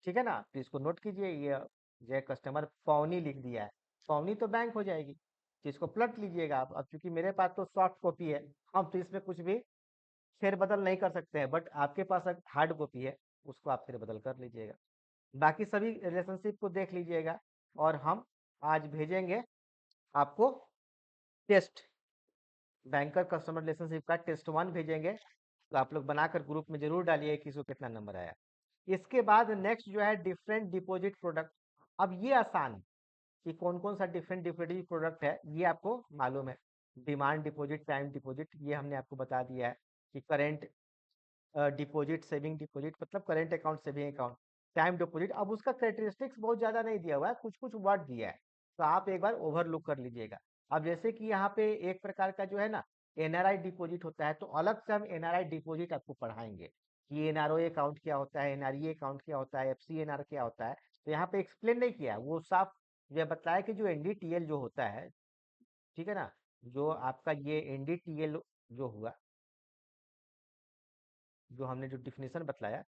ठीक है ना। तो इसको नोट कीजिए, ये जो है कस्टमर पौनी लिख दिया है, पौनी तो बैंक हो जाएगी, तो इसको पलट लीजिएगा आप। अब चूंकि मेरे पास तो सॉफ्ट कॉपी है, हम तो इसमें कुछ भी फेरबदल नहीं कर सकते हैं, बट आपके पास अगर हार्ड कॉपी है उसको आप फेरबदल कर लीजिएगा। बाकी सभी रिलेशनशिप को देख लीजिएगा, और हम आज भेजेंगे आपको टेस्ट, बैंकर कस्टमर रिलेशनशिप का टेस्ट 1 भेजेंगे, तो आप लोग बनाकर ग्रुप में जरूर डालिए कि इसको कितना नंबर आया। इसके बाद नेक्स्ट जो है डिफरेंट डिपॉजिट प्रोडक्ट। अब ये आसान कि कौन कौन सा डिफरेंट डिपॉजिट प्रोडक्ट है ये आपको मालूम है। डिमांड डिपॉजिट, टाइम डिपॉजिट, ये हमने आपको बता दिया है कि करेंट डिपॉजिट, सेविंग डिपॉजिट मतलब current account, saving account, time deposit. अब उसका कैरेक्टरिस्टिक्स बहुत ज़्यादा नहीं दिया हुआ है, कुछ कुछ वर्ड दिया है, तो आप एक बार ओवरलुक कर लीजिएगा। अब जैसे कि यहाँ पे एक प्रकार का जो है ना एनआरआई डिपॉजिट होता है, तो अलग से हम एनआरआई डिपॉजिट आपको पढ़ाएंगे कि एनआरओ अकाउंट क्या होता है, एनआरई अकाउंट क्या होता है, एफसीएनआर क्या होता है। तो यहाँ पे एक्सप्लेन नहीं किया, वो साफ ये बताया कि जो एनडीटीएल जो होता है, ठीक है ना, जो आपका ये एनडीटीएल जो हुआ, जो हमने जो डिफिनेशन बतलाया,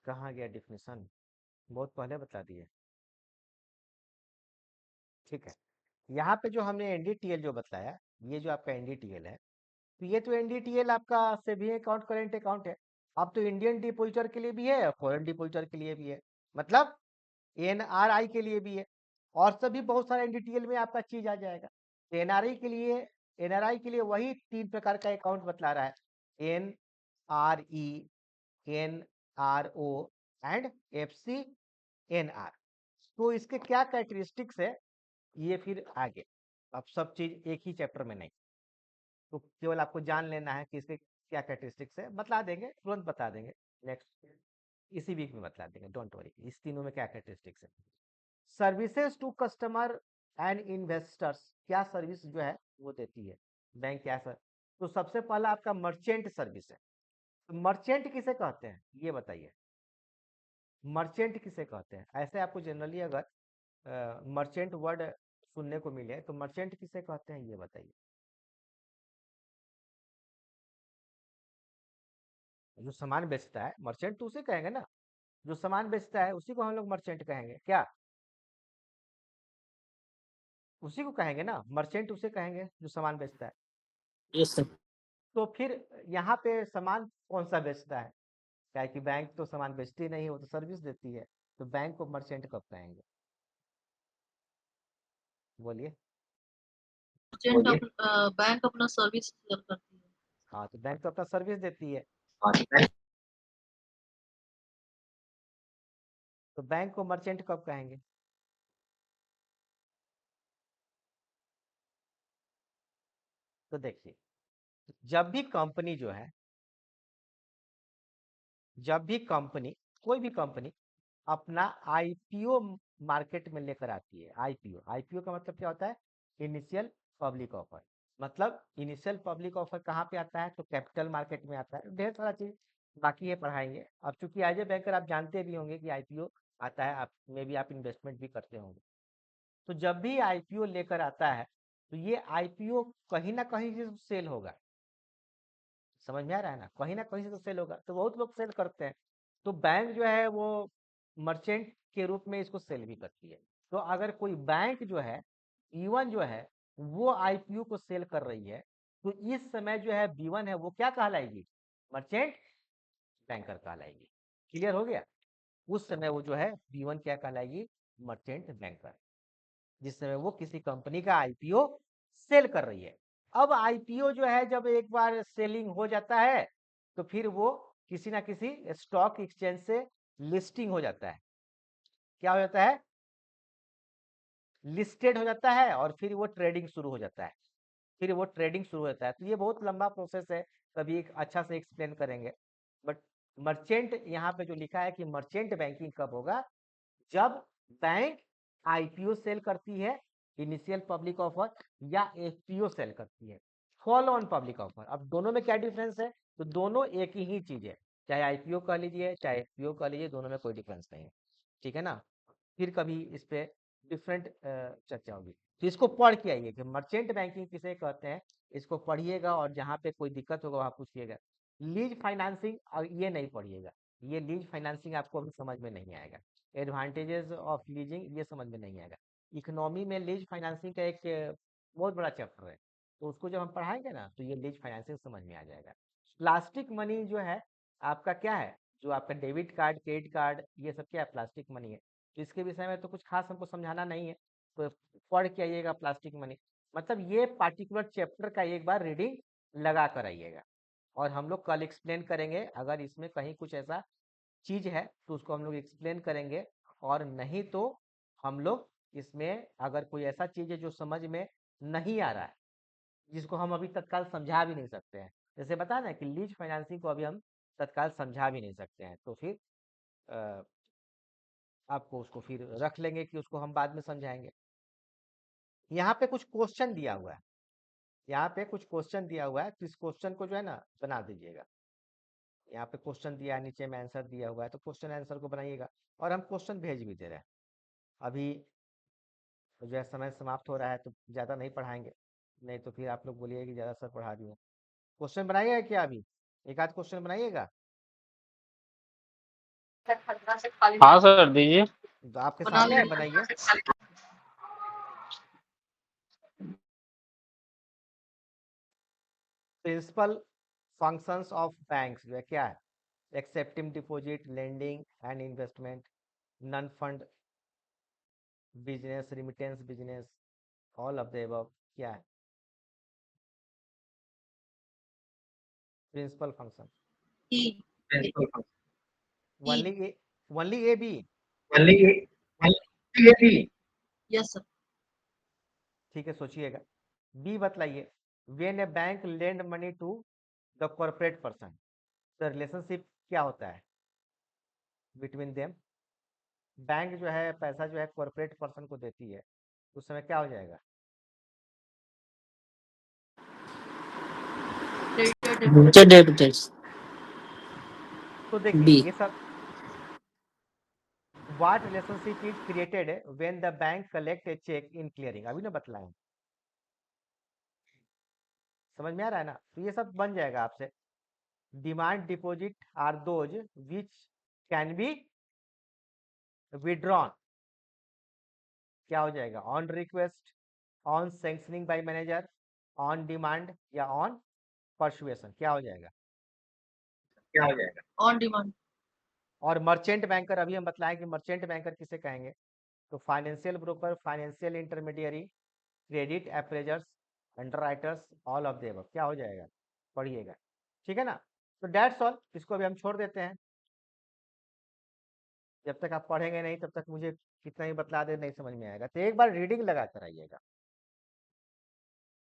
कहाँ गया डिफिनेशन, बहुत पहले बता दिए। ठीक है, यहाँ पे जो हमने एनडीटीएल जो बतलाया, ये जो आपका एनडीटीएल है, तो ये तो एनडीटीएल आपका सेविंग अकाउंट, करेंट अकाउंट है। अब तो इंडियन डिपॉजिटर के लिए भी है और फॉरेन डिपॉजिटर के लिए भी है, मतलब एनआरआई के लिए भी है, और सभी बहुत सारे एनडीटीएल में आपका चीज आ जाएगा। एनआरआई के लिए वही 3 प्रकार का अकाउंट बतला रहा है, एनआरई, एनआरओ एंड एफसीएनआर। तो इसके क्या कैरेक्टरिस्टिक्स है ये फिर आगे, अब सब चीज एक ही चैप्टर में नहीं, तो केवल आपको जान लेना है कि इसके क्या कैरेक्टरिस्टिक्स है, बतला देंगे, तुरंत बता देंगे, नेक्स्ट इसी वीक में बतला देंगे, डोंट वरी, इस तीनों में क्या कैरेक्टरिस्टिक्स है। Services to customer and investors, क्या सर्विस जो है वो देती है बैंक, क्या सर। तो सबसे पहला आपका मर्चेंट सर्विस है। तो मर्चेंट किसे कहते हैं ये बताइए, मर्चेंट किसे कहते हैं। ऐसे आपको जनरली अगर मर्चेंट वर्ड सुनने को मिले तो मर्चेंट किसे कहते हैं ये बताइए। जो सामान बेचता है मर्चेंट तो उसे कहेंगे ना, जो सामान बेचता है उसी को हम लोग मर्चेंट कहेंगे, क्या उसी को कहेंगे ना, मर्चेंट उसे कहेंगे जो सामान बेचता है। Yes sir. तो फिर यहाँ पे सामान कौन सा बेचता है, क्या है कि बैंक तो सामान बेचती नहीं, वो तो सर्विस देती है, तो बैंक को मर्चेंट कब कहेंगे, बोलिए। एजेंट बैंक अपना सर्विस सेल करती है। हाँ, तो बैंक तो अपना सर्विस देती है, और बैंक तो बैंक को मर्चेंट कब कहेंगे। तो देखिए, जब भी कंपनी जो है, जब भी कंपनी, कोई भी कंपनी अपना आईपीओ मार्केट में लेकर आती है, आईपीओ, आईपीओ का मतलब क्या होता है, इनिशियल पब्लिक ऑफर। मतलब इनिशियल पब्लिक ऑफर कहाँ पे आता है, तो कैपिटल मार्केट में आता है, ढेर सारा चीज बाकी ये पढ़ाएंगे। अब चूंकि एज ए बैंकर आप जानते भी होंगे कि आईपीओ आता है, आप में भी आप इन्वेस्टमेंट भी करते होंगे। तो जब भी आईपीओ लेकर आता है, तो ये आईपीओ कहीं ना कहीं से सेल होगा, समझ में आ रहा है ना, कहीं ना कहीं से तो सेल होगा, तो बहुत लोग सेल करते हैं, तो बैंक जो है वो मर्चेंट के रूप में इसको सेल भी करती है। तो अगर कोई बैंक जो है, B1 जो है वो आईपीओ को सेल कर रही है, तो इस समय जो है B1 है वो क्या कहलाएगी, मर्चेंट बैंकर कहलाएगी। क्लियर हो गया, उस समय वो जो है B1 क्या कहलाएगी, मर्चेंट बैंकर, जिस समय वो किसी कंपनी का आईपीओ सेल कर रही है। अब आईपीओ जो है जब एक बार सेलिंग हो जाता है, तो फिर वो किसी ना किसी स्टॉक एक्सचेंज से लिस्टिंग हो जाता है, क्या हो जाता है, लिस्टेड हो जाता है, और फिर वो ट्रेडिंग शुरू हो जाता है, फिर वो ट्रेडिंग शुरू हो जाता है। तो ये बहुत लंबा प्रोसेस है, कभी एक अच्छा से एक्सप्लेन करेंगे। बट मर्चेंट यहाँ पे जो लिखा है कि मर्चेंट बैंकिंग कब होगा, जब बैंक आईपीओ सेल करती है, इनिशियल पब्लिक ऑफर, या एफपीओ सेल करती है, फॉलो ऑन पब्लिक ऑफर। अब दोनों में क्या डिफरेंस है? तो दोनों एक ही चीज है, चाहे आईपीओ कह लीजिए चाहे एफपीओ कह लीजिए, दोनों में कोई डिफरेंस नहीं है। ठीक है ना? फिर कभी इस पे डिफरेंट चर्चा होगी। तो इसको पढ़ के आइए कि मर्चेंट बैंकिंग किसे कहते हैं, इसको पढ़िएगा और जहाँ पे कोई दिक्कत होगा वहाँ पूछिएगा। लीज फाइनेंसिंग ये नहीं पढ़िएगा, ये लीज फाइनेंसिंग आपको अभी समझ में नहीं आएगा। एडवांटेजेस ऑफ लीजिंग ये समझ में नहीं आएगा। इकोनॉमी में लीज फाइनेंसिंग का एक बहुत बड़ा चैप्टर है, तो उसको जब हम पढ़ाएंगे ना तो ये लीज फाइनेंसिंग समझ में आ जाएगा। प्लास्टिक मनी जो है आपका क्या है, जो आपका डेबिट कार्ड, क्रेडिट कार्ड, ये सब क्या है? प्लास्टिक मनी है। तो इसके विषय में तो कुछ खास हमको समझाना नहीं है, तो पढ़ के आइएगा प्लास्टिक मनी। मतलब ये पार्टिकुलर चैप्टर का एक बार रीडिंग लगा कर आइएगा, और हम लोग कल एक्सप्लेन करेंगे। अगर इसमें कहीं कुछ ऐसा चीज है तो उसको हम लोग एक्सप्लेन करेंगे, और नहीं तो हम लोग इसमें अगर कोई ऐसा चीज है जो समझ में नहीं आ रहा है, जिसको हम अभी तत्काल समझा भी नहीं सकते हैं, जैसे बता ना कि लीज फाइनेंसिंग को अभी हम तत्काल समझा भी नहीं सकते हैं, तो फिर अ, आपको उसको फिर रख लेंगे कि उसको हम बाद में समझाएंगे। यहाँ पे कुछ क्वेश्चन दिया हुआ है, यहाँ पे कुछ क्वेश्चन दिया हुआ है, तो इस क्वेश्चन को जो है ना बना दीजिएगा। यहाँ पे क्वेश्चन दिया है, नीचे में आंसर दिया हुआ है, तो क्वेश्चन आंसर को बनाइएगा, और हम क्वेश्चन भेज भी दे रहे हैं। अभी तो जो है समय समाप्त हो रहा है, तो ज़्यादा नहीं पढ़ाएंगे, नहीं तो फिर आप लोग बोलिए कि ज़्यादा सर पढ़ा दिए। क्वेश्चन बनाइएगा क्या? अभी एक आध क्वेश्चन बनाइएगा। हाँ सर दीजिए। तो आपके बना सामने है, लेंगे। बनाइए। प्रिंसिपल फंक्शंस ऑफ बैंक्स जो है क्या है? Accepting deposit, lending and investment, non fund business, remittance business, all of the above. क्या है प्रिंसिपल फंक्शन? ई principal function only A, only A B? only AB yes sir. ठीक है, सोचिएगा। बी बतलाइए। When a bank lend money to the corporate person, the relationship क्या होता है बिटवीन देम? बैंक जो है पैसा जो है कॉर्पोरेट पर्सन को देती है, उस समय क्या हो जाएगा? Future debtors. तो देखिए B. ये सब what relationship is created when the bank collect a cheque in clearing, अभी ना बतलाएं। समझ में आ रहा है ना? तो ये सब बन जाएगा आपसे। Demand deposit are those which can be withdrawn, क्या हो जाएगा? On request, on sanctioning by manager, on demand, या ऑन परसुएशन, क्या हो जाएगा? क्या हो जाएगा? On demand. और मर्चेंट बैंकर, अभी हम बतलाएं कि मर्चेंट बैंकर किसे कहेंगे। तो financial broker, financial intermediary, credit appraisers, underwriters, all of the above, क्या हो जाएगा? पढ़िएगा। ठीक है ना? तो डेट्स ऑल, इसको अभी हम छोड़ देते हैं। जब तक आप पढ़ेंगे नहीं तब तक मुझे कितना ही बतला दे नहीं समझ में आएगा, तो एक बार रीडिंग लगा कर आइएगा।